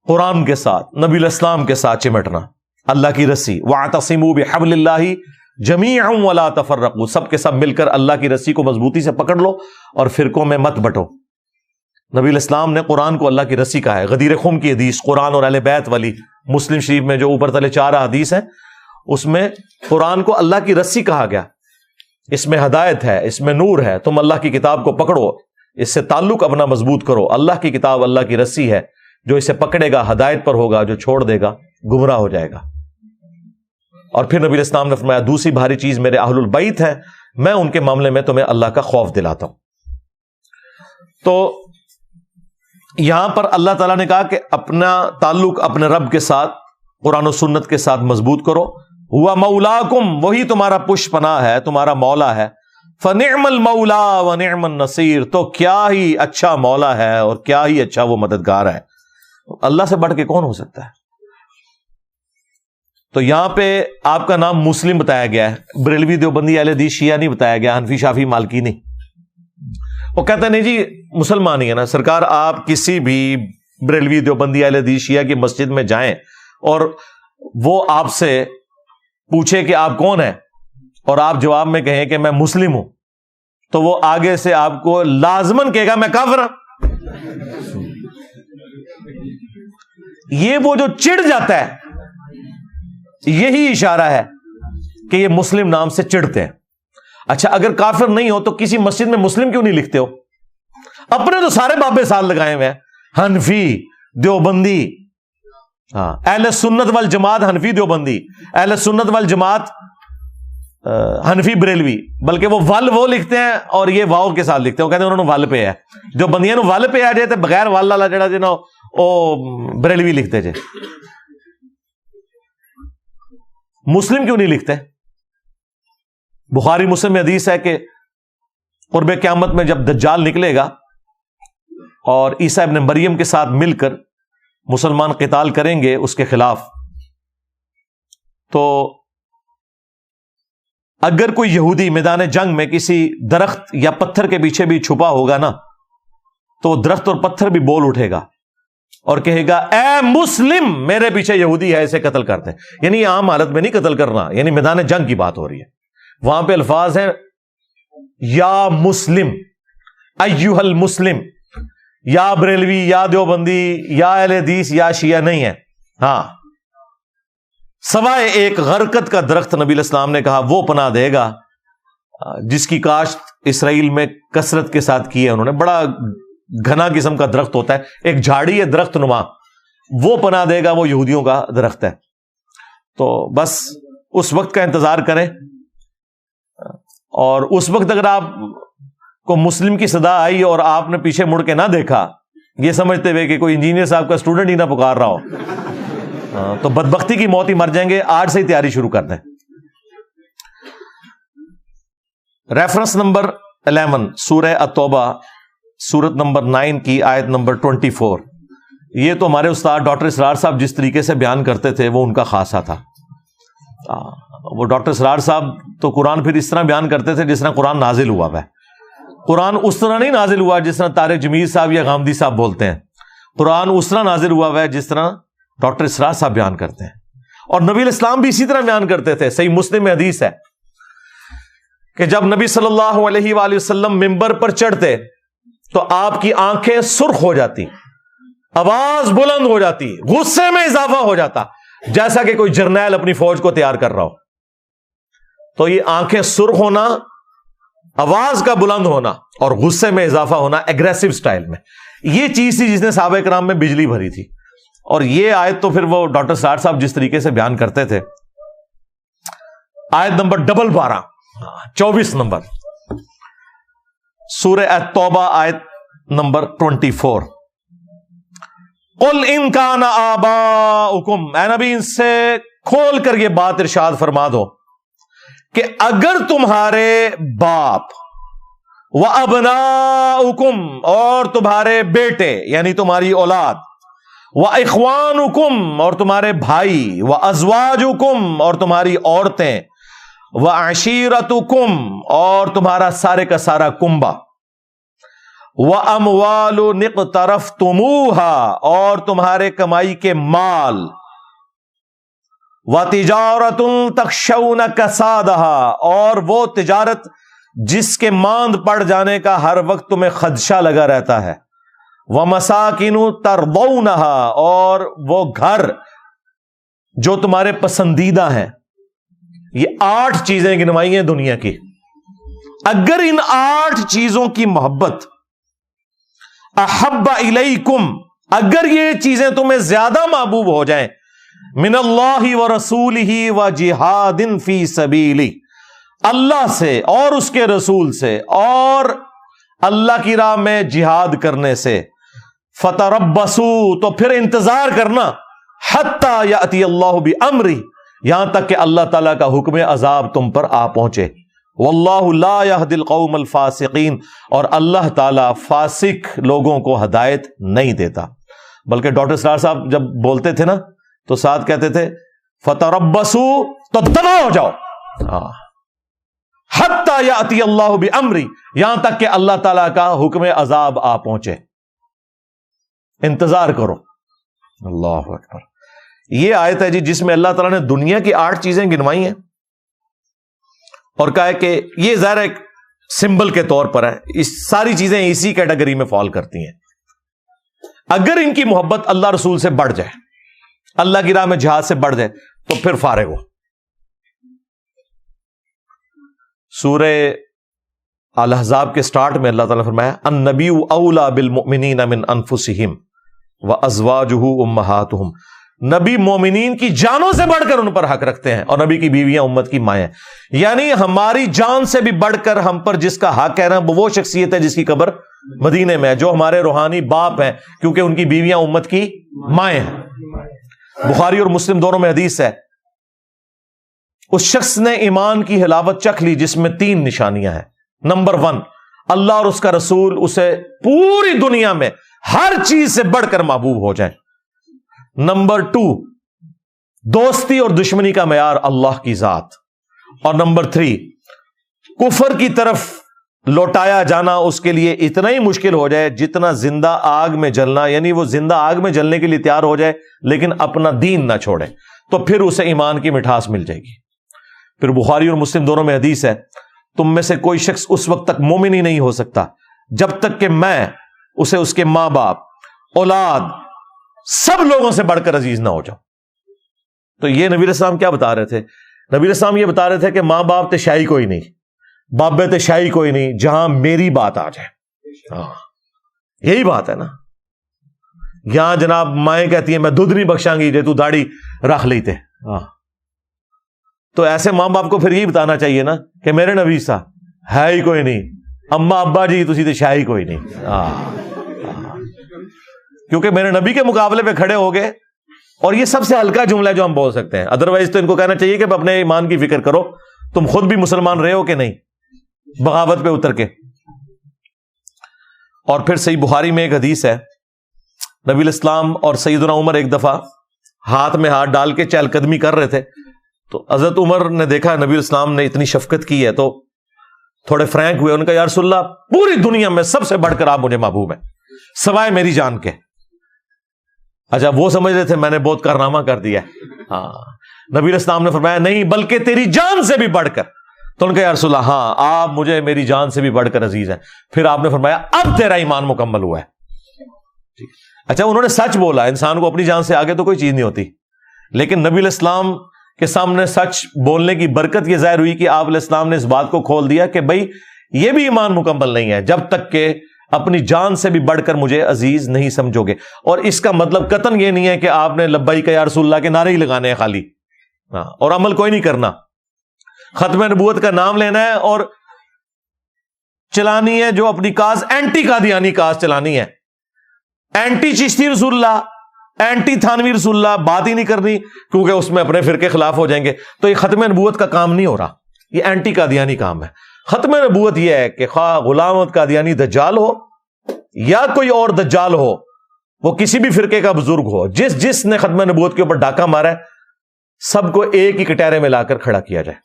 قرآن کے ساتھ، نبی علیہ السلام کے ساتھ چمٹنا، اللہ کی رسی۔ وَاعْتَصِمُوا بِحَبْلِ اللَّهِ جَمِيعًا وَلَا تَفَرَّقُوا، سب کے سب مل کر اللہ کی رسی کو مضبوطی سے پکڑ لو اور فرقوں میں مت بٹو۔ نبی علیہ السلام نے قرآن کو اللہ کی رسی کہا ہے۔ غدیر خم کی حدیث، قرآن اور اہل بیت والی، مسلم شریف میں جو اوپر تلے 4 حدیث ہیں، اس میں قرآن کو اللہ کی رسی کہا گیا۔ اس میں ہدایت ہے، اس میں نور ہے، تم اللہ کی کتاب کو پکڑو، اس سے تعلق اپنا مضبوط کرو۔ اللہ کی کتاب اللہ کی رسی ہے، جو اسے پکڑے گا ہدایت پر ہوگا، جو چھوڑ دے گا گمراہ ہو جائے گا۔ اور پھر نبی علیہ السلام نے فرمایا دوسری بھاری چیز میرے اہل البیت ہیں، میں ان کے معاملے میں تمہیں اللہ کا خوف دلاتا ہوں۔ تو یہاں پر اللہ تعالیٰ نے کہا کہ اپنا تعلق اپنے رب کے ساتھ، قرآن و سنت کے ساتھ مضبوط کرو۔ ہوا مولاکم، وہی تمہارا پش پناہ ہے، تمہارا مولا ہے۔ فنعم المولا ونعم النصیر، تو کیا ہی اچھا مولا ہے اور کیا ہی اچھا وہ مددگار ہے۔ اللہ سے بڑھ کے کون ہو سکتا ہے؟ تو یہاں پہ آپ کا نام مسلم بتایا گیا ہے، بریلوی دیوبندی اہل حدیث شیعہ نہیں بتایا گیا، حنفی شافعی مالکی نہیں۔ وہ کہتے ہیں نہیں جی مسلمان ہی ہے نا سرکار، آپ کسی بھی بریلوی دیوبندی اہل حدیث شیعہ کی مسجد میں جائیں اور وہ آپ سے پوچھے کہ آپ کون ہیں اور آپ جواب میں کہیں کہ میں مسلم ہوں، تو وہ آگے سے آپ کو لازماً کہے گا میں کافر ہوں۔ یہ وہ جو چڑ جاتا ہے، یہی اشارہ ہے کہ یہ مسلم نام سے چڑھتے ہیں. اچھا اگر کافر نہیں ہو تو کسی مسجد میں مسلم کیوں نہیں لکھتے ہو؟ اپنے تو سارے بابے سال لگائے ہوئے ہیں، حنفی، دیوبندی. ہاں، اہل سنت والجماعت حنفی دیوبندی، اہل سنت والجماعت حنفی بریلوی، بلکہ وہ ول وہ لکھتے ہیں اور یہ واؤ کے ساتھ لکھتے ہیں. وہ کہتے ہیں انہوں نے ول پہ ہے. جو بندیاں ول پہ آ جائے تو بغیر ول والا جڑا جی نا وہ بریلوی لکھتے جے. مسلم کیوں نہیں لکھتے؟ بخاری مسلم میں حدیث ہے کہ قرب قیامت میں جب دجال نکلے گا اور عیسیٰ ابن مریم کے ساتھ مل کر مسلمان قتال کریں گے اس کے خلاف، تو اگر کوئی یہودی میدان جنگ میں کسی درخت یا پتھر کے پیچھے بھی چھپا ہوگا نا، تو وہ درخت اور پتھر بھی بول اٹھے گا اور کہے گا اے مسلم، میرے پیچھے یہودی ہے، اسے قتل کرتے ہیں. یعنی یہ عام حالت میں نہیں قتل کرنا، یعنی میدان جنگ کی بات ہو رہی ہے. وہاں پہ الفاظ ہیں یا مسلم، ایھا المسلم، یا بریلوی، یا دیوبندی، یا اہل حدیث، یا شیعہ نہیں ہے. ہاں، سوائے ایک غرقت کا درخت نبی علیہ السلام نے کہا وہ پناہ دے گا جس کی کاشت اسرائیل میں کثرت کے ساتھ کی ہے انہوں نے. بڑا گھنا قسم کا درخت ہوتا ہے، ایک جھاڑی ہے درخت نما، وہ پناہ دے گا، وہ یہودیوں کا درخت ہے. تو بس اس وقت کا انتظار کریں، اور اس وقت اگر آپ کو مسلم کی صدا آئی اور آپ نے پیچھے مڑ کے نہ دیکھا، یہ سمجھتے ہوئے کہ کوئی انجینئر صاحب کا اسٹوڈنٹ ہی نہ پکار رہا ہو، تو بدبختی کی موت ہی مر جائیں گے. آج سے ہی تیاری شروع کر دیں. ریفرنس نمبر 11 سورہ التوبہ، سورت نمبر 9 کی آیت نمبر 24. یہ تو ہمارے استاد ڈاکٹر اسرار صاحب جس طریقے سے بیان کرتے تھے وہ ان کا خاصہ تھا. وہ ڈاکٹر اسرار صاحب تو قرآن پھر اس طرح بیان کرتے تھے جس طرح قرآن نازل ہوا ہے. قرآن اس طرح نہیں نازل ہوا جس طرح طارق جمیل صاحب یا غامدی صاحب بولتے ہیں. قرآن اس طرح نازل ہوا ہے جس طرح ڈاکٹر اسرار صاحب بیان کرتے ہیں. اور نبی علیہ السلام بھی اسی طرح بیان کرتے تھے. صحیح مسلم میں حدیث ہے کہ جب نبی صلی اللہ علیہ وآلہ وسلم ممبر پر چڑھتے تو آپ کی آنکھیں سرخ ہو جاتی، آواز بلند ہو جاتی، غصے میں اضافہ ہو جاتا، جیسا کہ کوئی جرنیل اپنی فوج کو تیار کر رہا ہو. تو یہ آنکھیں سرخ ہونا، آواز کا بلند ہونا اور غصے میں اضافہ ہونا ایگریسو سٹائل میں، یہ چیز تھی جس نے صحابہ کرام میں بجلی بھری تھی. اور یہ آیت تو پھر وہ ڈاکٹر سار صاحب جس طریقے سے بیان کرتے تھے. آیت نمبر 12 24 نمبر سورہ التوبہ آیت نمبر 24. قل ان کان آباؤکم، اے نبی ان سے کھول کر یہ بات ارشاد فرما دو کہ اگر تمہارے باپ و ابناؤکم، اور تمہارے بیٹے یعنی تمہاری اولاد، و اخوانکم، اور تمہارے بھائی، و ازواجکم، اور تمہاری عورتیں، و عشیرتکم، اور تمہارا سارے کا سارا کنبہ، و اموال اقترفتموہا، اور تمہارے کمائی کے مال، و تجارت تخشون کسادہا، اور وہ تجارت جس کے ماند پڑ جانے کا ہر وقت تمہیں خدشہ لگا رہتا ہے، وَمَسَاكِنُ تَرْضَوْنَهَا، اور وہ گھر جو تمہارے پسندیدہ ہیں. یہ 8 چیزیں گنوائی ہیں دنیا کی. اگر ان 8 چیزوں کی محبت، احب الیکم، اگر یہ چیزیں تمہیں زیادہ محبوب ہو جائیں، من اللہ ورسولہ وجہاد فی سبیلہ، اللہ سے اور اس کے رسول سے اور اللہ کی راہ میں جہاد کرنے سے، فتربصوا، تو پھر انتظار کرنا، حتی یأتی اللہ بامرہ، یہاں تک کہ اللہ تعالیٰ کا حکم عذاب تم پر آ پہنچے. واللہ لا یہدی القوم الفاسقین، اور اللہ تعالیٰ فاسق لوگوں کو ہدایت نہیں دیتا. بلکہ ڈاکٹر اسرار صاحب جب بولتے تھے نا تو ساتھ کہتے تھے فتربصوا، تو دبا ہو جاؤ، حتی یأتی اللہ بامرہ، یہاں تک کہ اللہ تعالیٰ کا حکم عذاب آ پہنچے. انتظار کرو. اللہ اکبر. یہ آیت ہے جی جس میں اللہ تعالیٰ نے دنیا کی 8 چیزیں گنوائی ہیں اور کہا ہے کہ یہ ظاہر ایک سمبل کے طور پر ہے، اس ساری چیزیں اسی کیٹیگری میں فال کرتی ہیں. اگر ان کی محبت اللہ رسول سے بڑھ جائے, اللہ کی راہ میں جہاد سے بڑھ جائے, تو پھر فارغ ہو. سورہ الاحزاب کے سٹارٹ میں اللہ تعالیٰ نے فرمایا النبی اولا بالمؤمنین من انفسہم وازواجہ امہاتہم, نبی مومنین کی جانوں سے بڑھ کر ان پر حق رکھتے ہیں, اور نبی کی بیویاں امت کی مائیں. یعنی ہماری جان سے بھی بڑھ کر ہم پر جس کا حق ہے نا, وہ شخصیت ہے جس کی قبر مدینے میں ہے, جو ہمارے روحانی باپ ہیں, کیونکہ ان کی بیویاں امت کی مائیں ہیں. بخاری اور مسلم دونوں میں حدیث ہے, اس شخص نے ایمان کی حلاوت چکھ لی جس میں 3 نشانیاں ہیں. نمبر 1, اللہ اور اس کا رسول اسے پوری دنیا میں ہر چیز سے بڑھ کر محبوب ہو جائیں. نمبر 2, دوستی اور دشمنی کا معیار اللہ کی ذات. اور نمبر 3, کفر کی طرف لوٹایا جانا اس کے لیے اتنا ہی مشکل ہو جائے جتنا زندہ آگ میں جلنا, یعنی وہ زندہ آگ میں جلنے کے لیے تیار ہو جائے لیکن اپنا دین نہ چھوڑے, تو پھر اسے ایمان کی مٹھاس مل جائے گی. پھر بخاری اور مسلم دونوں میں حدیث ہے, تم میں سے کوئی شخص اس وقت تک مومن ہی نہیں ہو سکتا جب تک کہ میں اسے اس کے ماں باپ, اولاد, سب لوگوں سے بڑھ کر عزیز نہ ہو جاؤں. تو یہ نبی علیہ السلام کیا بتا رہے تھے؟ نبی علیہ السلام یہ بتا رہے تھے کہ ماں باپ تے شاہی کوئی نہیں, بابے تے شاہی کوئی نہیں, جہاں میری بات آ جائے. یہی بات ہے نا. یہاں جناب مائیں کہتی ہیں میں دودھ نہیں بخشاں گی جے تو داڑھی رکھ لیتے. تو ایسے ماں باپ کو پھر یہی بتانا چاہیے نا کہ میرے نبی سا ہے ہی کوئی نہیں, اما ابا جی تسی تے شاہی کوئی نہیں. کیونکہ میرے نبی کے مقابلے پہ کھڑے ہو گئے, اور یہ سب سے ہلکا جملہ ہے جو ہم بول سکتے ہیں. ادروائز تو ان کو کہنا چاہیے کہ اپنے ایمان کی فکر کرو, تم خود بھی مسلمان رہے ہو کہ نہیں, بغاوت پہ اتر کے. اور پھر صحیح بخاری میں ایک حدیث ہے, نبی الاسلام اور سیدنا عمر ایک دفعہ ہاتھ میں ہاتھ ڈال کے چہل قدمی کر رہے تھے, تو حضرت عمر نے دیکھا نبی الاسلام نے اتنی شفقت کی ہے تو تھوڑے فرینک ہوئے. ان کا یا رسول اللہ پوری دنیا میں سب سے بڑھ کر آپ مجھے محبوب ہیں سوائے میری جان کے. اچھا وہ سمجھ رہے تھے میں نے بہت کارنامہ کر دیا. نبی الاسلام نے فرمایا نہیں بلکہ تیری جان سے بھی بڑھ کر. تو ان کا یا رسول اللہ ہاں آپ مجھے میری جان سے بھی بڑھ کر عزیز ہیں. پھر آپ نے فرمایا اب تیرا ایمان مکمل ہوا ہے. اچھا انہوں نے سچ بولا, انسان کو اپنی جان سے آگے تو کوئی چیز نہیں ہوتی, لیکن نبی علیہ السلام کے سامنے سچ بولنے کی برکت یہ ظاہر ہوئی کہ آپ علیہ السلام نے اس بات کو کھول دیا کہ بھائی یہ بھی ایمان مکمل نہیں ہے جب تک کہ اپنی جان سے بھی بڑھ کر مجھے عزیز نہیں سمجھو گے. اور اس کا مطلب قطعاً یہ نہیں ہے کہ آپ نے لبیک یا رسول اللہ کے نعرے ہی لگانے ہیں خالی, اور عمل کوئی نہیں کرنا. ختم نبوت کا نام لینا ہے اور چلانی ہے جو اپنی کاز اینٹی قادیانی کاز چلانی ہے, اینٹی چشتی رسول اللہ, اینٹی تھانوی رسول اللہ, بات ہی نہیں کرنی کیونکہ اس میں اپنے فرقے خلاف ہو جائیں گے. تو یہ ختم نبوت کا کام نہیں ہو رہا, یہ اینٹی قادیانی کام ہے. ختم نبوت یہ ہے کہ خواہ غلام احمد قادیانی دجال ہو یا کوئی اور دجال ہو, وہ کسی بھی فرقے کا بزرگ ہو, جس نے ختم نبوت کے اوپر ڈاکہ مارا ہے, سب کو ایک ہی کٹہرے میں لا کر کھڑا کیا جائے.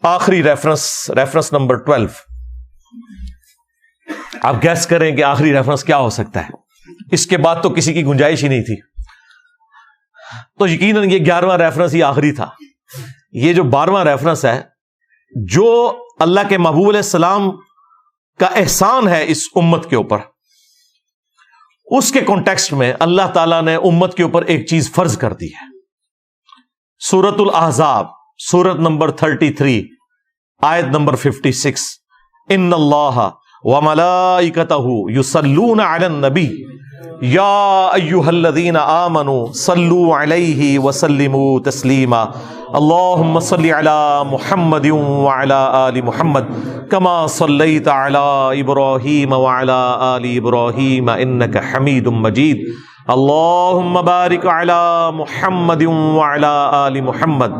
آخری ریفرنس نمبر 12. آپ گیس کریں کہ آخری ریفرنس کیا ہو سکتا ہے. اس کے بعد تو کسی کی گنجائش ہی نہیں تھی, تو یقیناً یہ 11واں ریفرنس ہی آخری تھا. یہ جو 12واں ریفرنس ہے, جو اللہ کے محبوب علیہ السلام کا احسان ہے اس امت کے اوپر, اس کے کانٹیکسٹ میں اللہ تعالیٰ نے امت کے اوپر ایک چیز فرض کر دی ہے. سورۃ الاحزاب سورت نمبر 33 آیت نمبر 56, ان اللہ وملائکتہ یصلون علی النبی یا ایھا الذین آمنوا صلوا علیہ وسلموا تسلیما اللہم صل علی محمد وعلی آل محمد کما صلیت علی ابراہیم وعلی آل ابراہیم انک حمید مجید اللہم بارک علی محمد وعلی آل محمد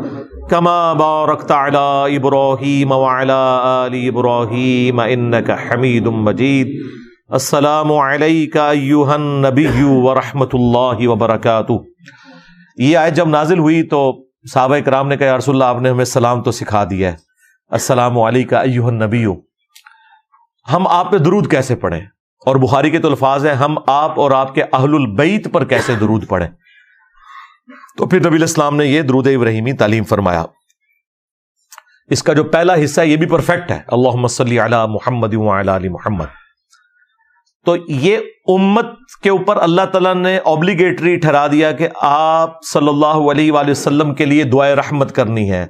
کما بارکت علی ابراہیم وعلی آل ابراہیم انک حمید مجید. السلام علیکہ ایھا النبی ورحمۃ اللہ وبرکاتہ. یہ آیت جب نازل ہوئی تو صحابہ کرام نے کہا یا رسول اللہ آپ نے ہمیں سلام تو سکھا دیا ہے, السلام علیکہ ایھا النبی, ہم آپ پہ درود کیسے پڑھیں؟ اور بخاری کے تو الفاظ ہیں ہم آپ اور آپ کے اہل البیت پر کیسے درود پڑھیں. تو پھر نبی علیہ السلام نے یہ درود ابراہیمی تعلیم فرمایا. اس کا جو پہلا حصہ ہے یہ بھی پرفیکٹ ہے, اللہم صلی علی محمد وعلی آل محمد. تو یہ امت کے اوپر اللہ تعالیٰ نے اوبلیگیٹری ٹھہرا دیا کہ آپ صلی اللہ علیہ وآلہ وسلم کے لیے دعائے رحمت کرنی ہے،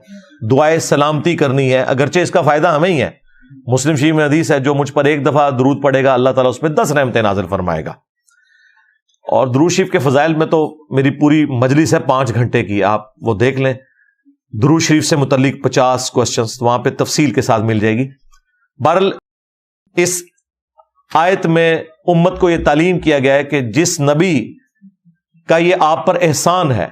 دعائے سلامتی کرنی ہے، اگرچہ اس کا فائدہ ہمیں ہی ہے۔ مسلم شریف میں حدیث ہے، جو مجھ پر ایک دفعہ درود پڑے گا اللہ تعالیٰ اس پہ 10 رحمتیں نازل فرمائے گا۔ اور درود شریف کے فضائل میں تو میری پوری مجلس ہے 5 گھنٹے کی، آپ وہ دیکھ لیں، درود شریف سے متعلق 50 کوسچنز وہاں پہ تفصیل کے ساتھ مل جائے گی۔ بہرحال اس آیت میں امت کو یہ تعلیم کیا گیا ہے کہ جس نبی کا یہ آپ پر احسان ہے،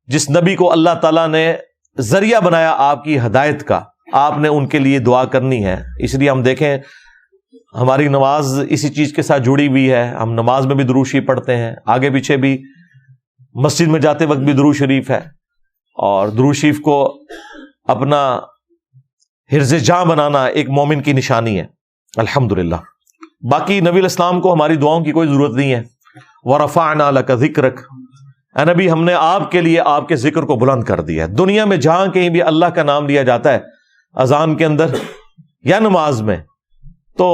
جس نبی کو اللہ تعالیٰ نے ذریعہ بنایا آپ کی ہدایت کا، آپ نے ان کے لیے دعا کرنی ہے۔ اس لیے ہم دیکھیں ہماری نماز اسی چیز کے ساتھ جڑی ہوئی ہے، ہم نماز میں بھی درود شریف پڑھتے ہیں، آگے پیچھے بھی، مسجد میں جاتے وقت بھی درود شریف ہے، اور درود شریف کو اپنا حرز جاں بنانا ایک مومن کی نشانی ہے، الحمدللہ۔ باقی نبی علیہ السلام کو ہماری دعاؤں کی کوئی ضرورت نہیں ہے۔ وَرَفَعْنَا لَكَ ذِكْرَكَ، اے نبی ہم نے آپ کے لیے آپ کے ذکر کو بلند کر دیا ہے۔ دنیا میں جہاں کہیں بھی اللہ کا نام لیا جاتا ہے، اذان کے اندر یا نماز میں، تو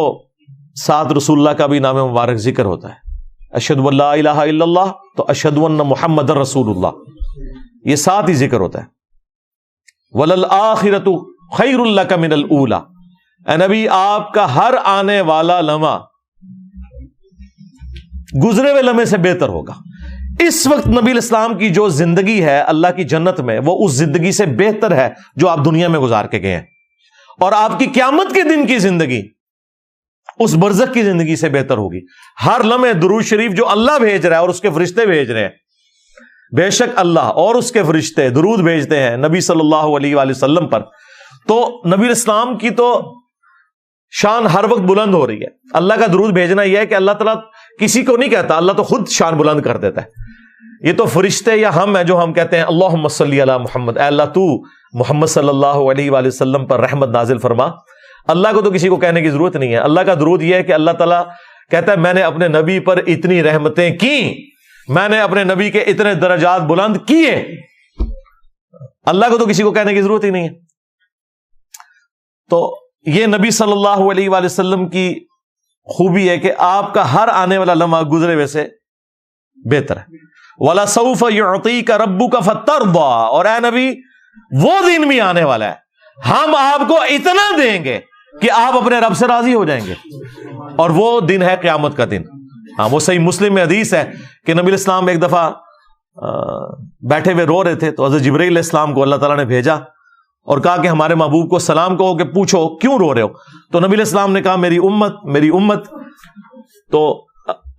ساتھ رسول اللہ کا بھی نام مبارک ذکر ہوتا ہے۔ اشہد ان لا الہ الا اللہ تو اشہد ان محمد رسول اللہ، یہ ساتھ ہی ذکر ہوتا ہے۔ وَلَلْآخِرَةُ خَيْرٌ لَكَ مِنَ الْأُولَى، اے نبی آپ کا ہر آنے والا لمحہ گزرے ہوئے لمحے سے بہتر ہوگا۔ اس وقت نبی الاسلام کی جو زندگی ہے اللہ کی جنت میں، وہ اس زندگی سے بہتر ہے جو آپ دنیا میں گزار کے گئے ہیں، اور آپ کی قیامت کے دن کی زندگی اس برزخ کی زندگی سے بہتر ہوگی۔ ہر لمحے درود شریف جو اللہ بھیج رہا ہے اور اس کے فرشتے بھیج رہے ہیں، بے شک اللہ اور اس کے فرشتے درود بھیجتے ہیں نبی صلی اللہ علیہ وآلہ وسلم پر، تو نبی الاسلام کی تو شان ہر وقت بلند ہو رہی ہے۔ اللہ کا درود بھیجنا یہ ہے کہ اللہ تعالیٰ کسی کو نہیں کہتا، اللہ تو خود شان بلند کر دیتا ہے۔ یہ تو فرشتے یا ہم ہیں جو ہم کہتے ہیں اللہم صلی علی محمد، اے اللہ تو محمد صلی اللہ علیہ وآلہ وسلم پر رحمت نازل فرما۔ اللہ کو تو کسی کو کہنے کی ضرورت نہیں ہے۔ اللہ کا درود یہ ہے کہ اللہ تعالیٰ کہتا ہے میں نے اپنے نبی پر اتنی رحمتیں کی، میں نے اپنے نبی کے اتنے درجات بلند کیے۔ اللہ کو تو کسی کو کہنے کی ضرورت ہی نہیں ہے۔ تو یہ نبی صلی اللہ علیہ وآلہ وسلم کی خوبی ہے کہ آپ کا ہر آنے والا لمحہ گزرے ہوئے سے بہتر ہے۔ وَلَسَوْفَ يُعْطِيكَ رَبُّكَ فَتَرْضَىٰ، اور اے نبی وہ دن بھی آنے والا ہے، ہم آپ کو اتنا دیں گے کہ آپ اپنے رب سے راضی ہو جائیں گے، اور وہ دن ہے قیامت کا دن۔ ہاں، وہ صحیح مسلم میں حدیث ہے کہ نبی الاسلام ایک دفعہ بیٹھے ہوئے رو رہے تھے، تو حضرت جبرائیل علیہ السلام کو اللہ تعالیٰ نے بھیجا اور کہا کہ ہمارے محبوب کو سلام کہو کہ پوچھو کیوں رو رہے ہو۔ تو نبی علیہ السلام نے کہا میری امت، میری امت۔ تو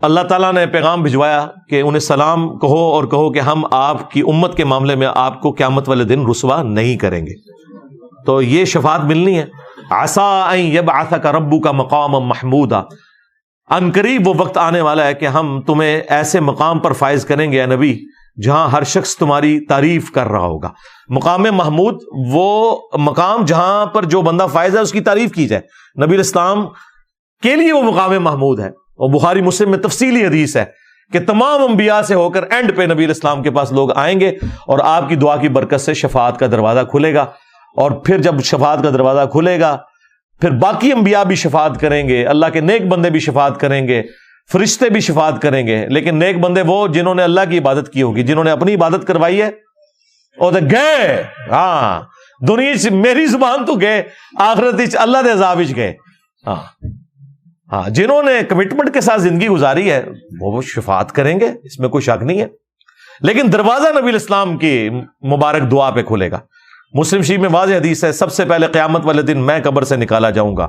اللہ تعالیٰ نے پیغام بھجوایا کہ انہیں سلام کہو اور کہو کہ ہم آپ کی امت کے معاملے میں آپ کو قیامت والے دن رسوا نہیں کریں گے۔ تو یہ شفاعت ملنی ہے۔ عسیٰ ان یبعثک ربک مقاما محمودا، ان قریب وہ وقت آنے والا ہے کہ ہم تمہیں ایسے مقام پر فائز کریں گے اے نبی جہاں ہر شخص تمہاری تعریف کر رہا ہوگا۔ مقام محمود وہ مقام جہاں پر جو بندہ فائز ہے اس کی تعریف کی جائے، نبی الاسلام کے لیے وہ مقام محمود ہے۔ اور بخاری مسلم میں تفصیلی حدیث ہے کہ تمام انبیاء سے ہو کر اینڈ پہ نبی الاسلام کے پاس لوگ آئیں گے اور آپ کی دعا کی برکت سے شفاعت کا دروازہ کھلے گا، اور پھر جب شفاعت کا دروازہ کھلے گا پھر باقی انبیاء بھی شفاعت کریں گے، اللہ کے نیک بندے بھی شفاعت کریں گے، فرشتے بھی شفاعت کریں گے، لیکن نیک بندے وہ جنہوں نے اللہ کی عبادت کی ہوگی، جنہوں نے اپنی عبادت کروائی ہے اور گئے، ہاں دنیا سے میری زبان تو گئے، آخرت اللہ دے عذاب وچ گئے۔ ہاں جنہوں نے کمٹمنٹ کے ساتھ زندگی گزاری ہے وہ شفاعت کریں گے، اس میں کوئی شک نہیں ہے، لیکن دروازہ نبی الاسلام کی مبارک دعا پہ کھلے گا۔ مسلم شریف میں واضح حدیث ہے سب سے پہلے قیامت والے دن میں قبر سے نکالا جاؤں گا،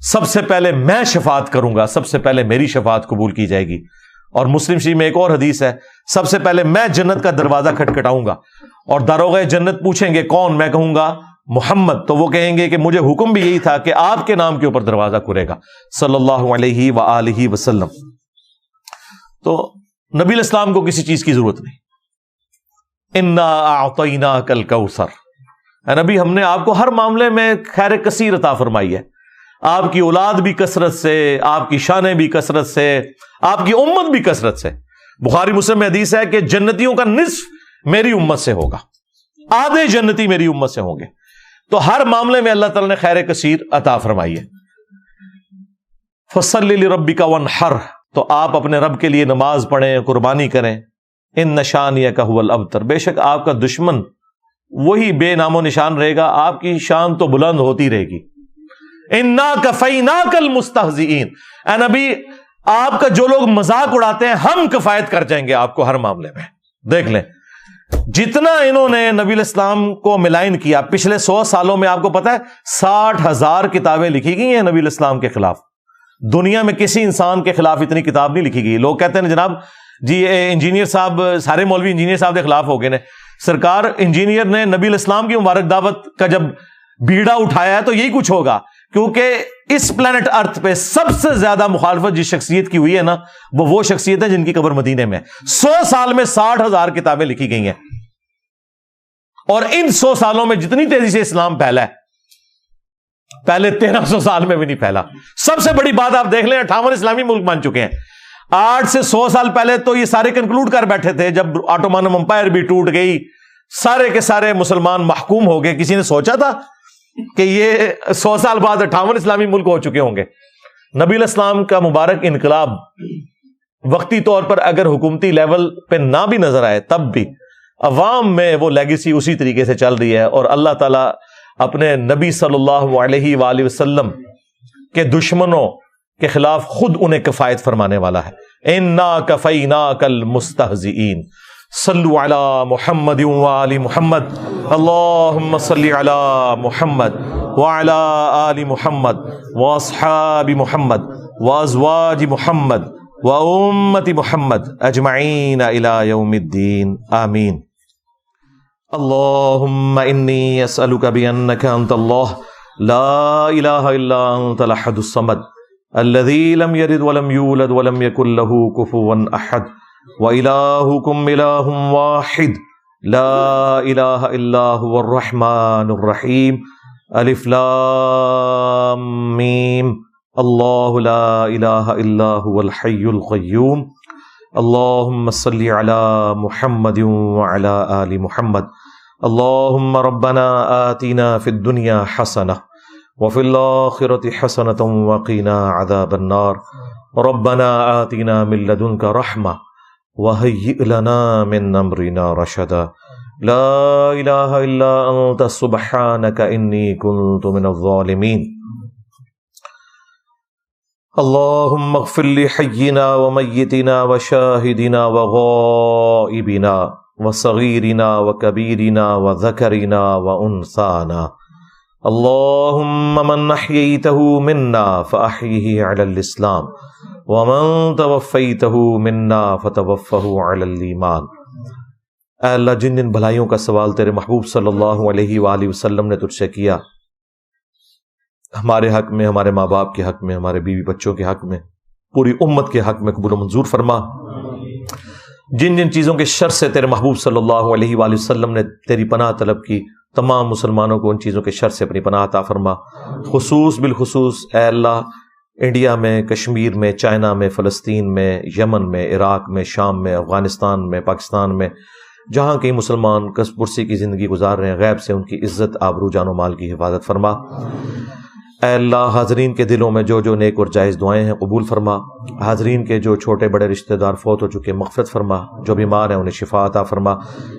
سب سے پہلے میں شفاعت کروں گا، سب سے پہلے میری شفاعت قبول کی جائے گی۔ اور مسلم شریف میں ایک اور حدیث ہے سب سے پہلے میں جنت کا دروازہ کھٹکھٹاؤں گا، اور داروغہ جنت پوچھیں گے کون، میں کہوں گا محمد، تو وہ کہیں گے کہ مجھے حکم بھی یہی تھا کہ آپ کے نام کے اوپر دروازہ کھلے گا صلی اللہ علیہ وآلہ وسلم۔ تو نبی الاسلام کو کسی چیز کی ضرورت نہیں۔ انا اعطیناک الکوثر، اے نبی ہم نے آپ کو ہر معاملے میں خیر کثیر عطا فرمائی ہے، آپ کی اولاد بھی کثرت سے، آپ کی شانیں بھی کثرت سے، آپ کی امت بھی کثرت سے۔ بخاری مسلم میں حدیث ہے کہ جنتیوں کا نصف میری امت سے ہوگا، آدھے جنتی میری امت سے ہوں گے۔ تو ہر معاملے میں اللہ تعالیٰ نے خیر کثیر عطا فرمائی ہے۔ فصلی لربک وانحر، تو آپ اپنے رب کے لیے نماز پڑھیں، قربانی کریں. ان شانیک هو الابتر، بے شک آپ کا دشمن وہی بے نام و نشان رہے گا، آپ کی شان تو بلند ہوتی رہے گی. انا کفیناک المستہزئین، اے نبی آپ کا جو لوگ مذاق اڑاتے ہیں ہم کفایت کر جائیں گے آپ کو ہر معاملے میں. دیکھ لیں جتنا انہوں نے نبی الاسلام کو ملائن کیا، پچھلے 100 سالوں میں آپ کو پتا ہے 60,000 کتابیں لکھی گئی ہیں نبی الاسلام کے خلاف. دنیا میں کسی انسان کے خلاف اتنی کتاب نہیں لکھی گئی. لوگ کہتے ہیں جناب جی انجینئر صاحب، سارے مولوی انجینئر صاحب کے خلاف ہو گئے نے. سرکار انجینئر نے نبی الاسلام کی مبارک دعوت کا جب بیڑا اٹھایا ہے تو یہی کچھ ہوگا، کیونکہ اس پلانٹ ارتھ پہ سب سے زیادہ مخالفت جس شخصیت کی ہوئی ہے نا، وہ شخصیت ہے جن کی قبر مدینے میں. 100 سال میں 60,000 کتابیں لکھی گئی ہیں، اور ان 100 سالوں میں جتنی تیزی سے اسلام پھیلا ہے پہلے 1300 سال میں بھی نہیں پھیلا. سب سے بڑی بات آپ دیکھ لیں 58 اسلامی ملک بن چکے ہیں. 8 سے 100 سال پہلے تو یہ سارے کنکلوڈ کر بیٹھے تھے، جب آٹومان امپائر بھی ٹوٹ گئی، سارے کے سارے مسلمان محکوم ہو گئے. کسی نے سوچا تھا کہ یہ 100 سال بعد 58 اسلامی ملک ہو چکے ہوں گے؟ نبی الاسلام کا مبارک انقلاب وقتی طور پر اگر حکومتی لیول پہ نہ بھی نظر آئے تب بھی عوام میں وہ لیگیسی اسی طریقے سے چل رہی ہے، اور اللہ تعالیٰ اپنے نبی صلی اللہ علیہ وآلہ وسلم کے دشمنوں کے خلاف خود انہیں کفایت فرمانے والا ہے. انا کفیناک المستہزئین. صلو علی محمد وآل محمد، اللہم صلی علی محمد وعلی آل محمد واصحاب محمد وازواج محمد وامت محمد اجمعین الی یوم الدین، آمین. اللہم انی اسألک بانک انت اللہ لا الہ الا انت الاحد الصمد الذی لم یلد ولم یولد ولم یکن لہ کفوا احد وَإِلَٰهُكُمْ إِلَٰهٌ وَاحِدٌ لَا إِلَٰهَ إِلَّا هُوَ الرَّحْمَٰنُ الرَّحِيمُ. الف لام میم. اللہ لا الہ الا هو الحی القیوم. اللہم صلی علی محمد وعلی آل محمد. اللہم ربنا آتنا فی الدنیا حسنہ وفی الآخرۃ حسنۃ وقنا عذاب النار. ربنا آتنا من لدنک رحمہ وَهَيِّئْ لَنَا مِنْ أَمْرِنَا رَشَدًا. لَا إِلَٰهَ إِلَّا أَنْتَ سُبْحَانَكَ إِنِّي كُنْتُ مِنَ الظَّالِمِينَ. اللهم اغفر لحينا وميتنا وشاهدنا وغائبنا وصغيرنا وكبيرنا وذكرنا وأنثانا. اللهم من أحييته منا فأحيه على الإسلام ومن توفیتہ منا فتوفہ علی الایمان. اے اللہ جن جن بھلائیوں کا سوال تیرے محبوب صلی اللہ علیہ وآلہ وسلم نے تجھ سے کیا، ہمارے حق میں، ہمارے ماں باپ کے حق میں، ہمارے بیوی بچوں کے حق میں، پوری امت کے حق میں قبول و منظور فرما. جن جن چیزوں کے شر سے تیرے محبوب صلی اللہ علیہ وآلہ وسلم نے تیری پناہ طلب کی، تمام مسلمانوں کو ان چیزوں کے شر سے اپنی پناہ عطا فرما. بالخصوص اے اللہ انڈیا میں، کشمیر میں، چائنا میں، فلسطین میں، یمن میں، عراق میں، شام میں، افغانستان میں، پاکستان میں، جہاں کئی مسلمان کس پرسی کی زندگی گزار رہے ہیں، غیب سے ان کی عزت، آبرو، جان و مال کی حفاظت فرما. اے اللہ حاضرین کے دلوں میں جو جو نیک اور جائز دعائیں ہیں قبول فرما. حاضرین کے جو چھوٹے بڑے رشتہ دار فوت ہو چکے مغفرت فرما، جو بیمار ہیں انہیں شفا عطا فرما.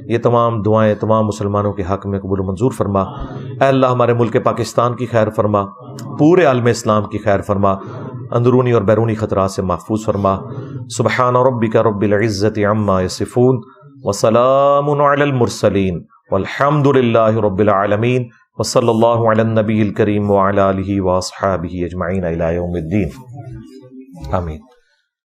یہ تمام دعائیں تمام مسلمانوں کے حق میں قبول و منظور فرما. اے اللہ ہمارے ملک پاکستان کی خیر فرما، پورے عالم اسلام کی خیر فرما، اندرونی اور بیرونی خطرات سے محفوظ فرما. سبحان ربک رب العزت عما یصفون وسلام علی المرسلین والحمد للہ رب العالمین. وصلی اللہ علی النبی الکریم وعلی آلہ واصحابہ اجمعین الی یوم الدین، آمین.